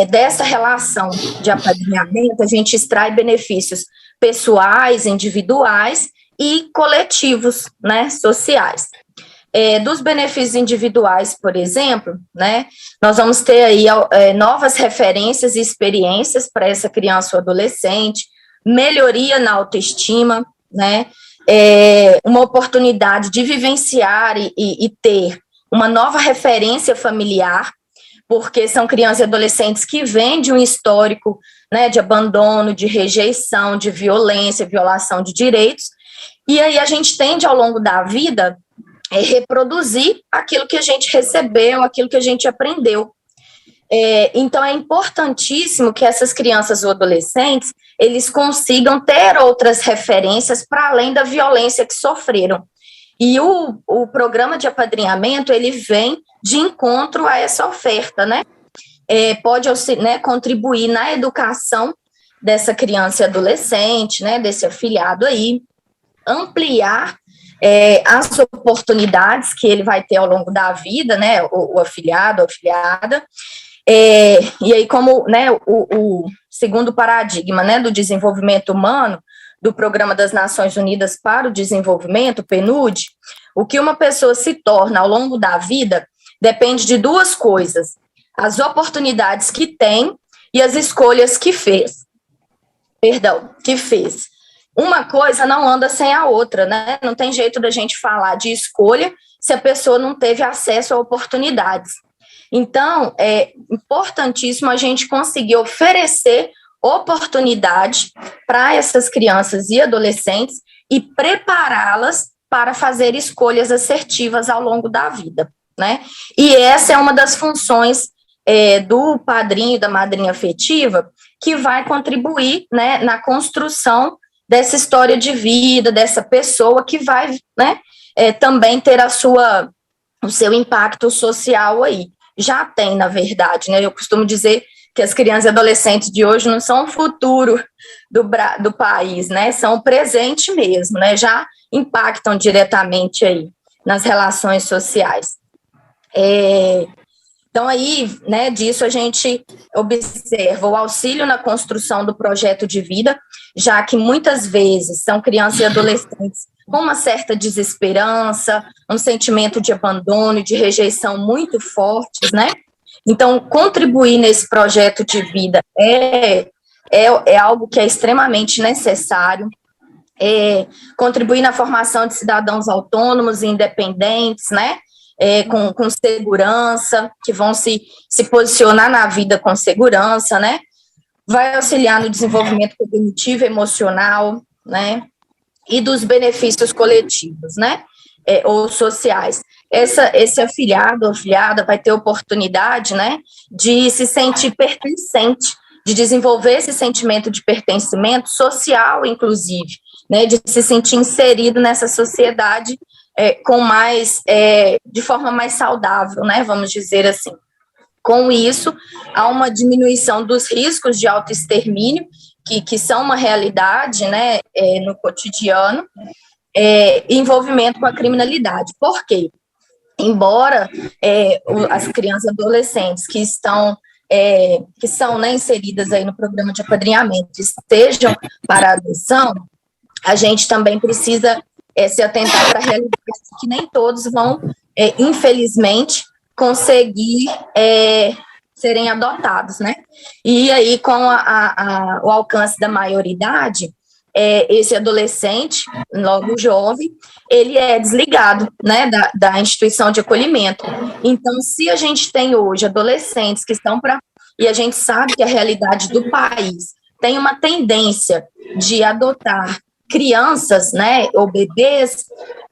dessa relação de apadrinhamento, a gente extrai benefícios pessoais, individuais e coletivos, né, sociais. Dos benefícios individuais, por exemplo, né, nós vamos ter aí novas referências e experiências para essa criança ou adolescente, melhoria na autoestima, né, uma oportunidade de vivenciar e ter uma nova referência familiar, porque são crianças e adolescentes que vêm de um histórico, né, de abandono, de rejeição, de violência, violação de direitos, e aí a gente tende, ao longo da vida, reproduzir aquilo que a gente recebeu, aquilo que a gente aprendeu. Então, é importantíssimo que essas crianças ou adolescentes, eles consigam ter outras referências para além da violência que sofreram. E o programa de apadrinhamento, ele vem de encontro a essa oferta, né? Pode, né, contribuir na educação dessa criança e adolescente, né, desse afilhado aí, ampliar as oportunidades que ele vai ter ao longo da vida, né, o afiliado, a afiliada, e aí como, né, o segundo paradigma, né, do desenvolvimento humano, do Programa das Nações Unidas para o Desenvolvimento, PNUD, o que uma pessoa se torna ao longo da vida depende de duas coisas: as oportunidades que tem e as escolhas que fez. Uma coisa não anda sem a outra, né? Não tem jeito da gente falar de escolha se a pessoa não teve acesso a oportunidades. Então, é importantíssimo a gente conseguir oferecer oportunidade para essas crianças e adolescentes e prepará-las para fazer escolhas assertivas ao longo da vida, né? E essa é uma das funções do padrinho e da madrinha afetiva, que vai contribuir, né, na construção dessa história de vida, dessa pessoa que vai, né, também ter o seu impacto social aí. Já tem, na verdade, né? Eu costumo dizer que as crianças e adolescentes de hoje não são o futuro do país, né? São o presente mesmo, né? Já impactam diretamente aí nas relações sociais. Então, aí, né, disso a gente observa o auxílio na construção do projeto de vida, já que muitas vezes são crianças e adolescentes com uma certa desesperança, um sentimento de abandono e de rejeição muito fortes, né? Então, contribuir nesse projeto de vida é algo que é extremamente necessário. Contribuir na formação de cidadãos autônomos e independentes, né? Com segurança, que vão se posicionar na vida com segurança, né? Vai auxiliar no desenvolvimento cognitivo, emocional, né? E dos benefícios coletivos, né? Ou sociais. Esse afiliado ou afiliada vai ter oportunidade, né? De se sentir pertencente, de desenvolver esse sentimento de pertencimento social, inclusive, né? De se sentir inserido nessa sociedade de forma mais saudável, né, vamos dizer assim. Com isso, há uma diminuição dos riscos de autoextermínio, que são uma realidade, né, no cotidiano, envolvimento com a criminalidade. Por quê? Embora as crianças e adolescentes que são, né, inseridas aí no programa de apadrinhamento estejam para adoção, a gente também precisa se atentar para a realidade que nem todos vão, infelizmente, conseguir serem adotados, né? E aí, com o alcance da maioridade, esse adolescente, logo jovem, ele é desligado, né, da instituição de acolhimento. Então, se a gente tem hoje adolescentes que estão e a gente sabe que a realidade do país tem uma tendência de adotar crianças, né, ou bebês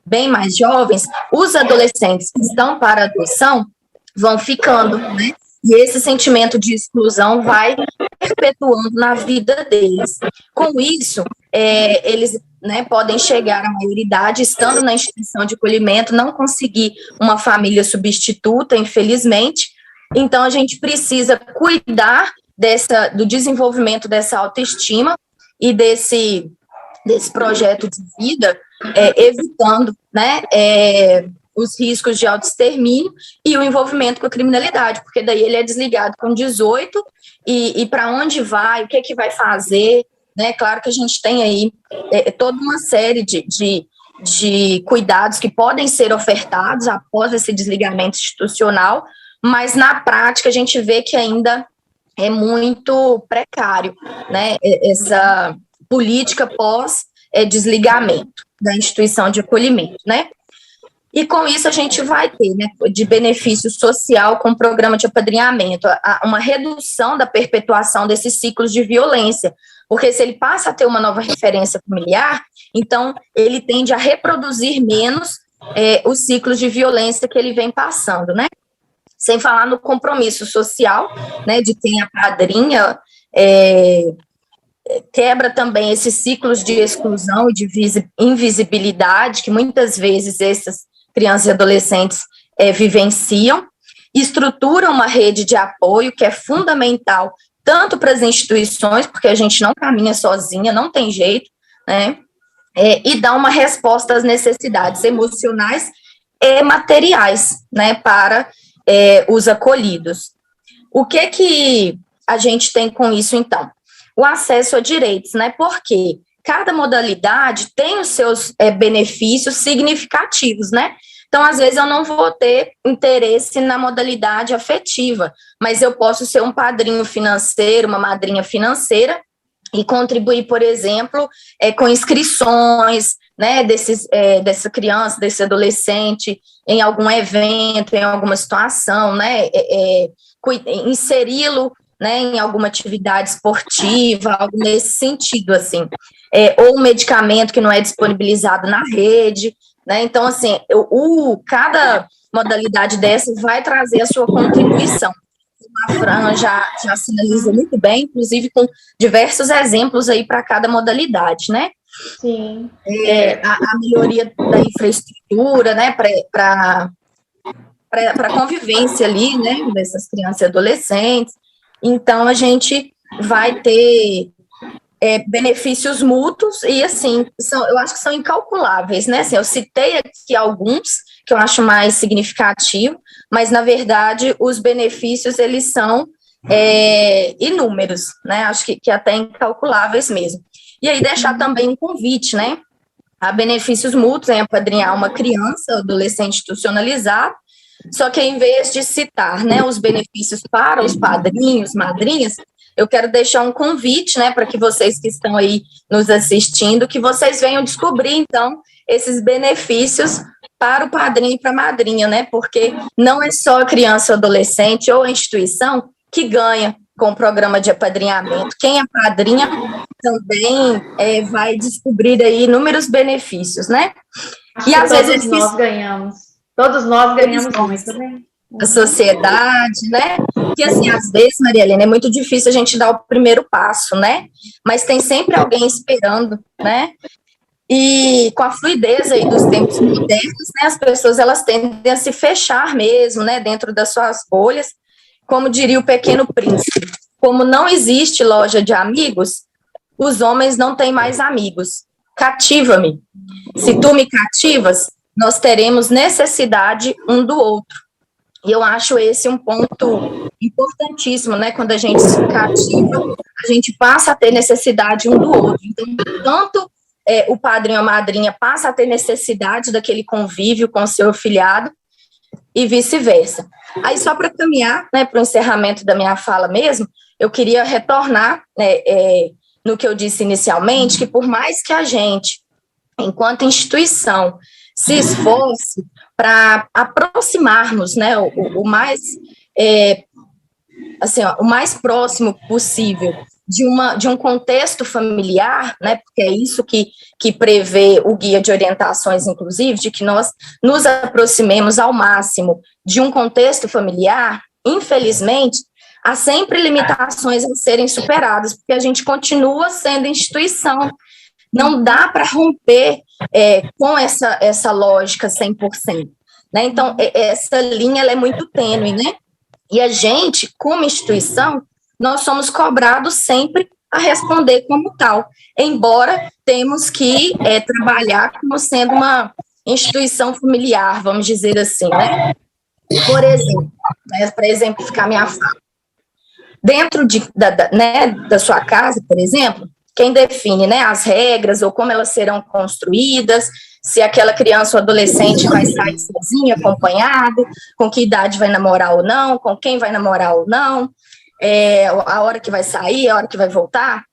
bem mais jovens, os adolescentes que estão para adoção vão ficando, né, e esse sentimento de exclusão vai perpetuando na vida deles. Com isso, eles, né, podem chegar à maioridade, estando na instituição de acolhimento, não conseguir uma família substituta, infelizmente. Então, a gente precisa cuidar do desenvolvimento dessa autoestima e desse projeto de vida, evitando, né, os riscos de autoextermínio e o envolvimento com a criminalidade, porque daí ele é desligado com 18 e para onde vai, o que é que vai fazer, né? Claro que a gente tem aí toda uma série de cuidados que podem ser ofertados após esse desligamento institucional, mas na prática a gente vê que ainda é muito precário, né, essa política pós-desligamento da instituição de acolhimento, né? E com isso a gente vai ter, né, de benefício social com o programa de apadrinhamento, uma redução da perpetuação desses ciclos de violência, porque se ele passa a ter uma nova referência familiar, então ele tende a reproduzir menos os ciclos de violência que ele vem passando, né? Sem falar no compromisso social, né, de quem apadrinha, quebra também esses ciclos de exclusão e de invisibilidade que muitas vezes essas crianças e adolescentes vivenciam, estrutura uma rede de apoio que é fundamental tanto para as instituições, porque a gente não caminha sozinha, não tem jeito, né? e dar uma resposta às necessidades emocionais e materiais, né, para os acolhidos. O que a gente tem com isso, então? O acesso a direitos, né, porque cada modalidade tem os seus benefícios significativos, né? Então, às vezes, eu não vou ter interesse na modalidade afetiva, mas eu posso ser um padrinho financeiro, uma madrinha financeira, e contribuir, por exemplo, com inscrições, né, dessa criança, desse adolescente, em algum evento, em alguma situação, né, inseri-lo, né, em alguma atividade esportiva, algo nesse sentido, assim, ou um medicamento que não é disponibilizado na rede, né, então, assim, cada modalidade dessa vai trazer a sua contribuição. A Fran já sinaliza muito bem, inclusive com diversos exemplos aí para cada modalidade, né? Sim. A melhoria da infraestrutura, né, para a convivência ali, né, dessas crianças e adolescentes. Então, a gente vai ter benefícios mútuos e, assim, eu acho que são incalculáveis, né? Assim, eu citei aqui alguns que eu acho mais significativo, mas, na verdade, os benefícios, eles são inúmeros, né? Acho que até incalculáveis mesmo. E aí, deixar também um convite, né? A benefícios mútuos em apadrinhar uma criança, adolescente institucionalizado, só que, em vez de citar, né, os benefícios para os padrinhos, madrinhas, eu quero deixar um convite, né, para que vocês que estão aí nos assistindo, que vocês venham descobrir, então, esses benefícios para o padrinho e para a madrinha, né, porque não é só a criança ou adolescente ou a instituição que ganha com o programa de apadrinhamento. Quem é padrinha também vai descobrir aí inúmeros benefícios, né? E às vezes nós ganhamos. Todos nós ganhamos muito, né? A sociedade, né? Porque, assim, às vezes, Maria Helena, é muito difícil a gente dar o primeiro passo, né? Mas tem sempre alguém esperando, né? E com a fluidez aí dos tempos modernos, né, as pessoas, elas tendem a se fechar mesmo, né, dentro das suas bolhas. Como diria o Pequeno Príncipe, como não existe loja de amigos, os homens não têm mais amigos. Cativa-me. Se tu me cativas, nós teremos necessidade um do outro. E eu acho esse um ponto importantíssimo, né? Quando a gente se cativa, a gente passa a ter necessidade um do outro. Então, tanto o padrinho ou a madrinha passa a ter necessidade daquele convívio com o seu afilhado e vice-versa. Aí, só para caminhar, né, para o encerramento da minha fala mesmo, eu queria retornar, né, no que eu disse inicialmente, que por mais que a gente, enquanto instituição, se esforce para aproximarmos, né, o mais o mais próximo possível de um contexto familiar, né, porque é isso que prevê o guia de orientações, inclusive, de que nós nos aproximemos ao máximo de um contexto familiar. Infelizmente, há sempre limitações a serem superadas, porque a gente continua sendo instituição. Não dá para romper com essa lógica 100%. Né? Então, essa linha ela é muito tênue, né? E a gente, como instituição, nós somos cobrados sempre a responder como tal, embora temos que trabalhar como sendo uma instituição familiar, vamos dizer assim, né? Por exemplo, né, para exemplificar minha fala, dentro da sua casa, por exemplo, quem define, né, as regras ou como elas serão construídas, se aquela criança ou adolescente vai sair sozinha, acompanhado, com que idade vai namorar ou não, com quem vai namorar ou não, a hora que vai sair, a hora que vai voltar,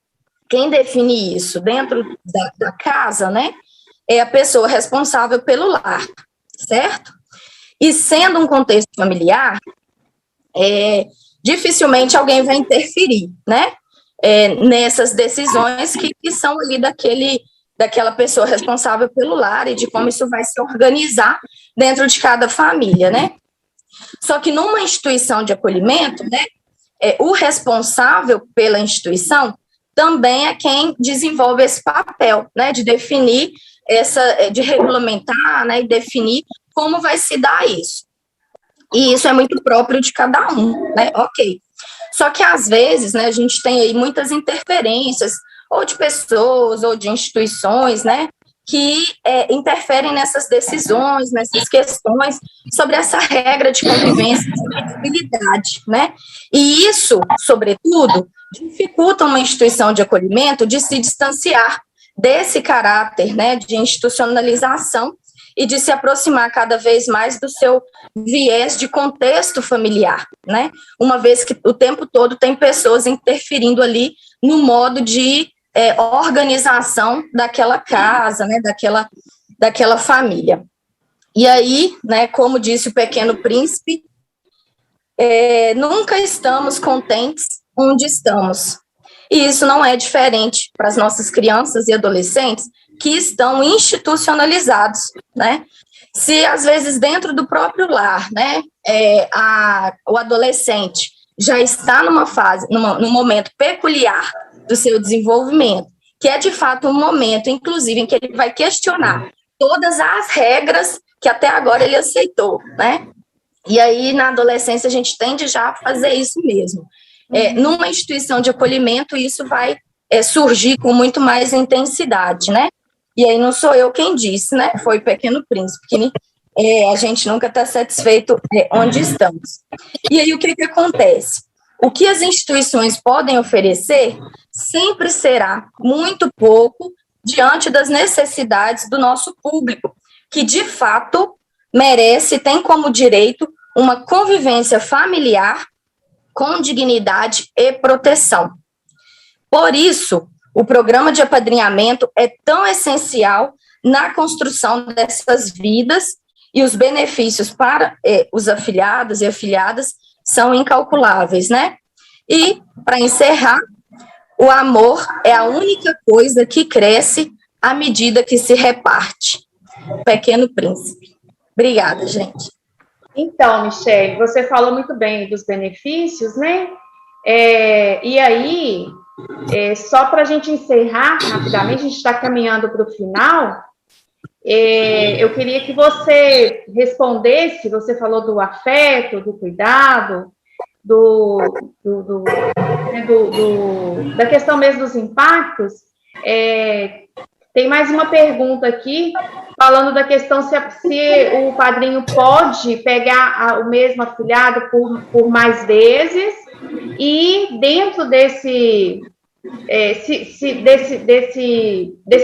quem define isso dentro da casa, né, é a pessoa responsável pelo lar, certo? E sendo um contexto familiar, dificilmente alguém vai interferir, né, nessas decisões que são ali daquela pessoa responsável pelo lar e de como isso vai se organizar dentro de cada família, né? Só que numa instituição de acolhimento, né, o responsável pela instituição também é quem desenvolve esse papel, né, de definir de regulamentar, né, e definir como vai se dar isso. E isso é muito próprio de cada um, né? Ok. Só que, às vezes, né, a gente tem aí muitas interferências, ou de pessoas, ou de instituições, né, que interferem nessas decisões, nessas questões, sobre essa regra de convivência e credibilidade, né? E isso, sobretudo, dificulta uma instituição de acolhimento de se distanciar desse caráter, né, de institucionalização e de se aproximar cada vez mais do seu viés de contexto familiar, né? Uma vez que o tempo todo tem pessoas interferindo ali no modo de organização daquela casa, né, daquela família. E aí, né, como disse o Pequeno Príncipe, nunca estamos contentes onde estamos. E isso não é diferente para as nossas crianças e adolescentes que estão institucionalizados, né? Se, às vezes, dentro do próprio lar, né, o adolescente já está numa fase, num momento peculiar do seu desenvolvimento, que é, de fato, um momento, inclusive, em que ele vai questionar todas as regras que até agora ele aceitou, né? E aí, na adolescência, a gente tende já a fazer isso mesmo. Numa instituição de acolhimento, isso vai surgir com muito mais intensidade, né? E aí não sou eu quem disse, né? Foi o Pequeno Príncipe, que a gente nunca está satisfeito onde estamos. E aí o que acontece? O que as instituições podem oferecer sempre será muito pouco diante das necessidades do nosso público, que de fato merece, tem como direito uma convivência familiar com dignidade e proteção. Por isso, o programa de apadrinhamento é tão essencial na construção dessas vidas e os benefícios para os afiliados e afiliadas são incalculáveis, né? E, para encerrar, o amor é a única coisa que cresce à medida que se reparte. Pequeno Príncipe. Obrigada, gente. Então, Michele, você falou muito bem dos benefícios, né? E aí, só para a gente encerrar rapidamente, a gente está caminhando para o final, eu queria que você respondesse, você falou do afeto, do cuidado, da questão mesmo dos impactos. Tem mais uma pergunta aqui, falando da questão se o padrinho pode pegar o mesmo afilhado por mais vezes, e dentro desse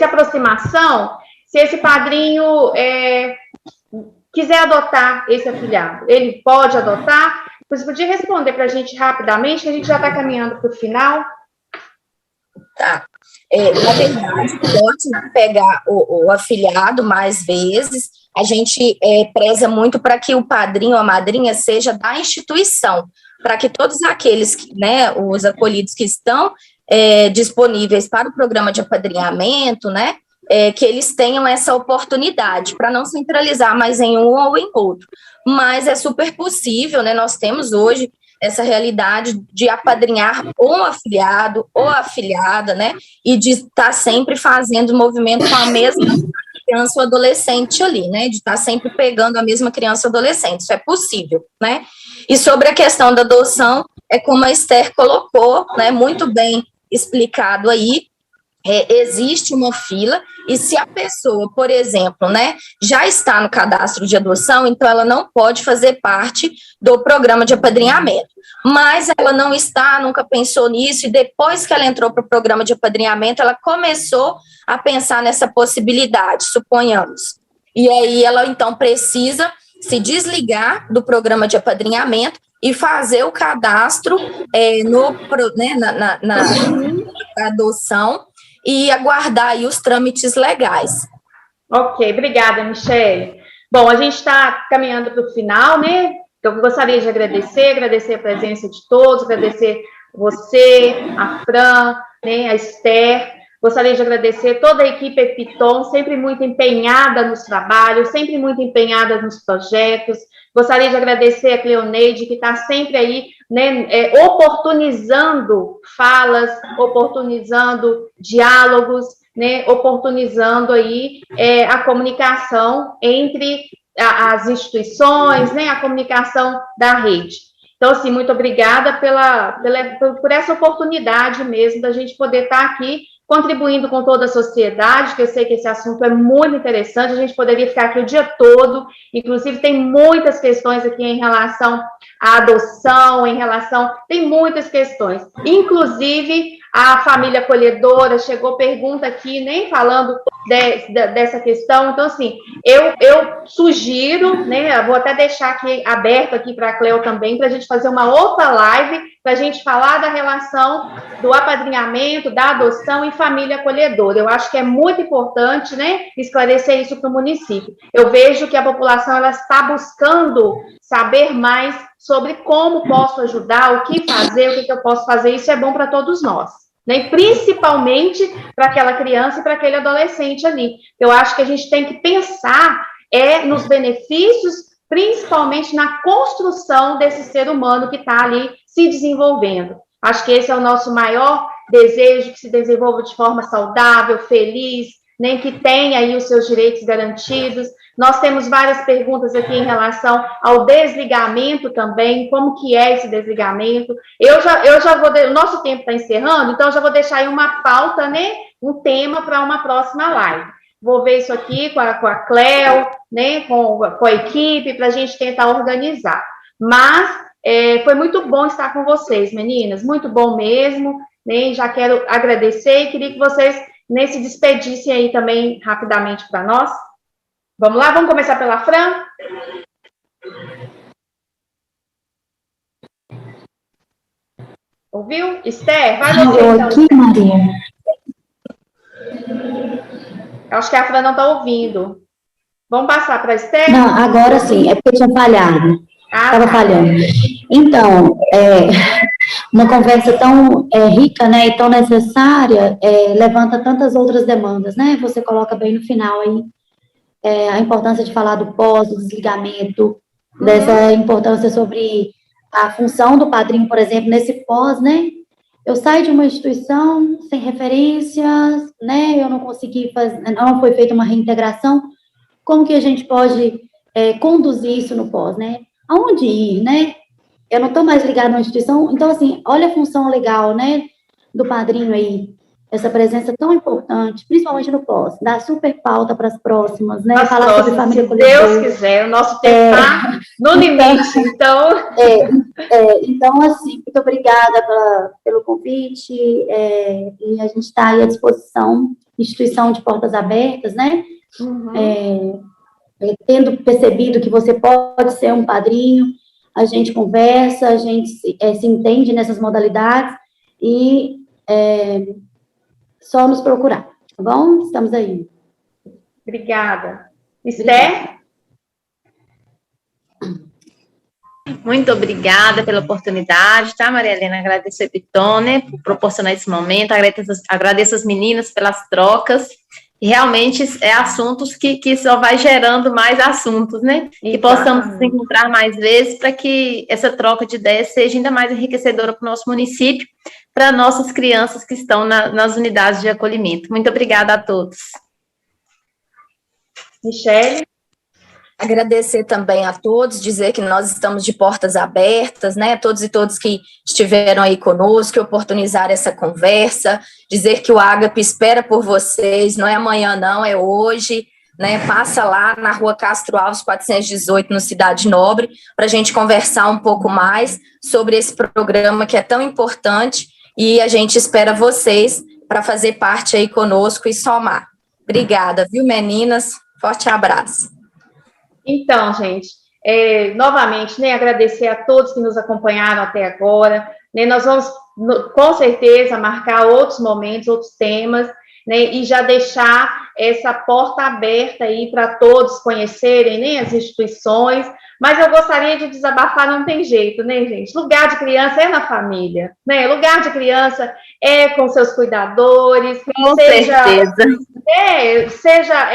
aproximação, se esse padrinho quiser adotar esse afilhado, ele pode adotar? Você podia responder para a gente rapidamente, que a gente já está caminhando para o final? Tá. Na verdade, pode pegar o afilhado mais vezes. A gente preza muito para que o padrinho ou a madrinha seja da instituição, para que todos aqueles, né, os acolhidos que estão disponíveis para o programa de apadrinhamento, né, que eles tenham essa oportunidade, para não centralizar mais em um ou em outro. Mas é super possível, né, nós temos hoje essa realidade de apadrinhar ou um afiliado ou afiliada, né, e de estar sempre fazendo movimento com a mesma criança ou adolescente ali, né, de estar sempre pegando a mesma criança ou adolescente, isso é possível, né. E sobre a questão da adoção, é como a Esther colocou, né, muito bem explicado aí, existe uma fila, e se a pessoa, por exemplo, né, já está no cadastro de adoção, então ela não pode fazer parte do programa de apadrinhamento. Mas ela não está, nunca pensou nisso, e depois que ela entrou para o programa de apadrinhamento, ela começou a pensar nessa possibilidade, suponhamos. E aí ela, então, precisa se desligar do programa de apadrinhamento e fazer o cadastro na adoção, e aguardar aí os trâmites legais. Ok, obrigada, Michele. Bom, a gente está caminhando para o final, né? Então, eu gostaria de agradecer a presença de todos, agradecer você, a Fran, né, a Esther. Gostaria de agradecer toda a equipe Epitom, sempre muito empenhada nos trabalhos, sempre muito empenhada nos projetos. Gostaria de agradecer a Cleoneide, que está sempre aí, né, oportunizando falas, oportunizando diálogos, né, oportunizando aí a comunicação entre as instituições, né, a comunicação da rede. Então, assim, muito obrigada por essa oportunidade mesmo da gente poder estar aqui contribuindo com toda a sociedade, que eu sei que esse assunto é muito interessante, a gente poderia ficar aqui o dia todo, inclusive tem muitas questões aqui em relação à adoção, tem muitas questões, inclusive a família acolhedora, chegou pergunta aqui, nem falando dessa questão, então assim, eu sugiro, né, eu vou até deixar aqui aberto aqui para a Cleo também, para a gente fazer uma outra live, para a gente falar da relação do apadrinhamento, da adoção e família acolhedora. Eu acho que é muito importante, né, esclarecer isso para o município. Eu vejo que a população ela está buscando saber mais sobre como posso ajudar, o que fazer, o que eu posso fazer, isso é bom para todos nós, né? E principalmente para aquela criança e para aquele adolescente ali. Eu acho que a gente tem que pensar nos benefícios, principalmente na construção desse ser humano que está ali se desenvolvendo. Acho que esse é o nosso maior desejo, que se desenvolva de forma saudável, feliz, nem que tenha aí os seus direitos garantidos. Nós temos várias perguntas aqui em relação ao desligamento também, como que é esse desligamento. Eu já vou, o nosso tempo está encerrando, então eu já vou deixar aí uma pauta, né, um tema para uma próxima live. Vou ver isso aqui com a Cleo, né, com a equipe, para a gente tentar organizar. Mas foi muito bom estar com vocês, meninas, muito bom mesmo, né, já quero agradecer e queria que vocês se despedissem aí também rapidamente para nós. Vamos lá, vamos começar pela Fran? Ouviu? Esther, vai você então. Aqui, Maria. Eu acho que a Fran não está ouvindo. Vamos passar para a Esther? Não, agora sim, é porque tinha falhado. Estava falhando. Então, uma conversa tão rica, né, e tão necessária, levanta tantas outras demandas, né? Você coloca bem no final aí a importância de falar do pós, do desligamento, dessa importância sobre a função do padrinho, por exemplo, nesse pós, né? Eu saio de uma instituição sem referências, né? Eu não consegui fazer, não foi feita uma reintegração. Como que a gente pode conduzir isso no pós, né? Aonde ir, né? Eu não estou mais ligada numa instituição, então, assim, olha a função legal, né, do padrinho aí, essa presença tão importante, principalmente no pós, dar super pauta para as próximas, né, falar sobre família acolhedora. Se Deus quiser, o nosso tempo está no limite, então... Então, assim, muito obrigada pelo convite, e a gente está aí à disposição, instituição de portas abertas, né, tendo percebido que você pode ser um padrinho, a gente conversa, a gente se entende nessas modalidades e só nos procurar, tá bom? Estamos aí. Obrigada. Esther? Muito obrigada pela oportunidade, tá, Maria Helena? Agradeço a Epitom, né, por proporcionar esse momento, agradeço as meninas pelas trocas. E realmente assuntos que só vai gerando mais assuntos, né? E possamos nos encontrar mais vezes para que essa troca de ideias seja ainda mais enriquecedora para o nosso município, para nossas crianças que estão nas unidades de acolhimento. Muito obrigada a todos. Michele? Agradecer também a todos, dizer que nós estamos de portas abertas, né, todos e todas que estiveram aí conosco, que oportunizaram essa conversa, dizer que o Ágape espera por vocês, não é amanhã não, é hoje, né, passa lá na Rua Castro Alves, 418, no Cidade Nobre, para a gente conversar um pouco mais sobre esse programa que é tão importante, e a gente espera vocês para fazer parte aí conosco e somar. Obrigada, viu, meninas? Forte abraço. Então, gente, novamente, né, agradecer a todos que nos acompanharam até agora, né, nós vamos, com certeza, marcar outros momentos, outros temas, né, e já deixar essa porta aberta aí para todos conhecerem, né, as instituições, mas eu gostaria de desabafar, não tem jeito, né, gente? Lugar de criança é na família, né? Lugar de criança é com seus cuidadores, com certeza. Seja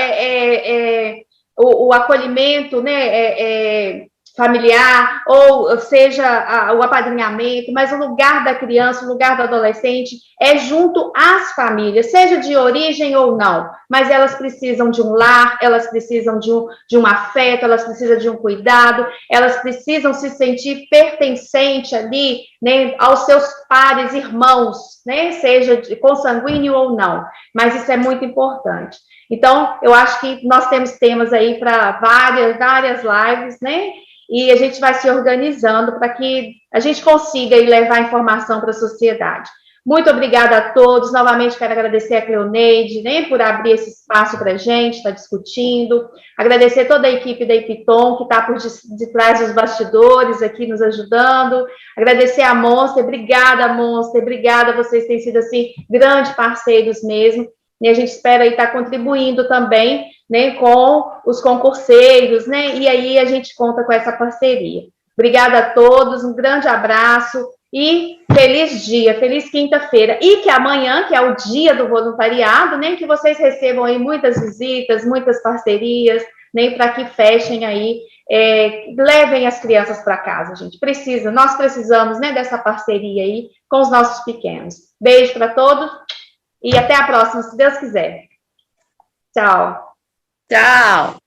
o acolhimento, né, familiar, ou seja, o apadrinhamento, mas o lugar da criança, o lugar do adolescente é junto às famílias, seja de origem ou não, mas elas precisam de um lar, elas precisam de um afeto, elas precisam de um cuidado, elas precisam se sentir pertencente ali, né, aos seus pares, irmãos, né, seja consanguíneo ou não, mas isso é muito importante. Então, eu acho que nós temos temas aí para várias lives, né? E a gente vai se organizando para que a gente consiga aí levar informação para a sociedade. Muito obrigada a todos. Novamente, quero agradecer a Cleoneide, né, por abrir esse espaço para a gente, estar discutindo. Agradecer toda a equipe da Epitom, que está por detrás dos bastidores aqui nos ajudando. Agradecer a Monster. Obrigada, Monster. Obrigada. Vocês têm sido, assim, grandes parceiros mesmo. E a gente espera aí estar contribuindo também, né, com os concurseiros, né, e aí a gente conta com essa parceria. Obrigada a todos, um grande abraço e feliz dia, feliz quinta-feira. E que amanhã, que é o dia do voluntariado, né, que vocês recebam aí muitas visitas, muitas parcerias, né, para que fechem aí, levem as crianças para casa, gente. Nós precisamos, né, dessa parceria aí com os nossos pequenos. Beijo para todos. E até a próxima, se Deus quiser. Tchau. Tchau.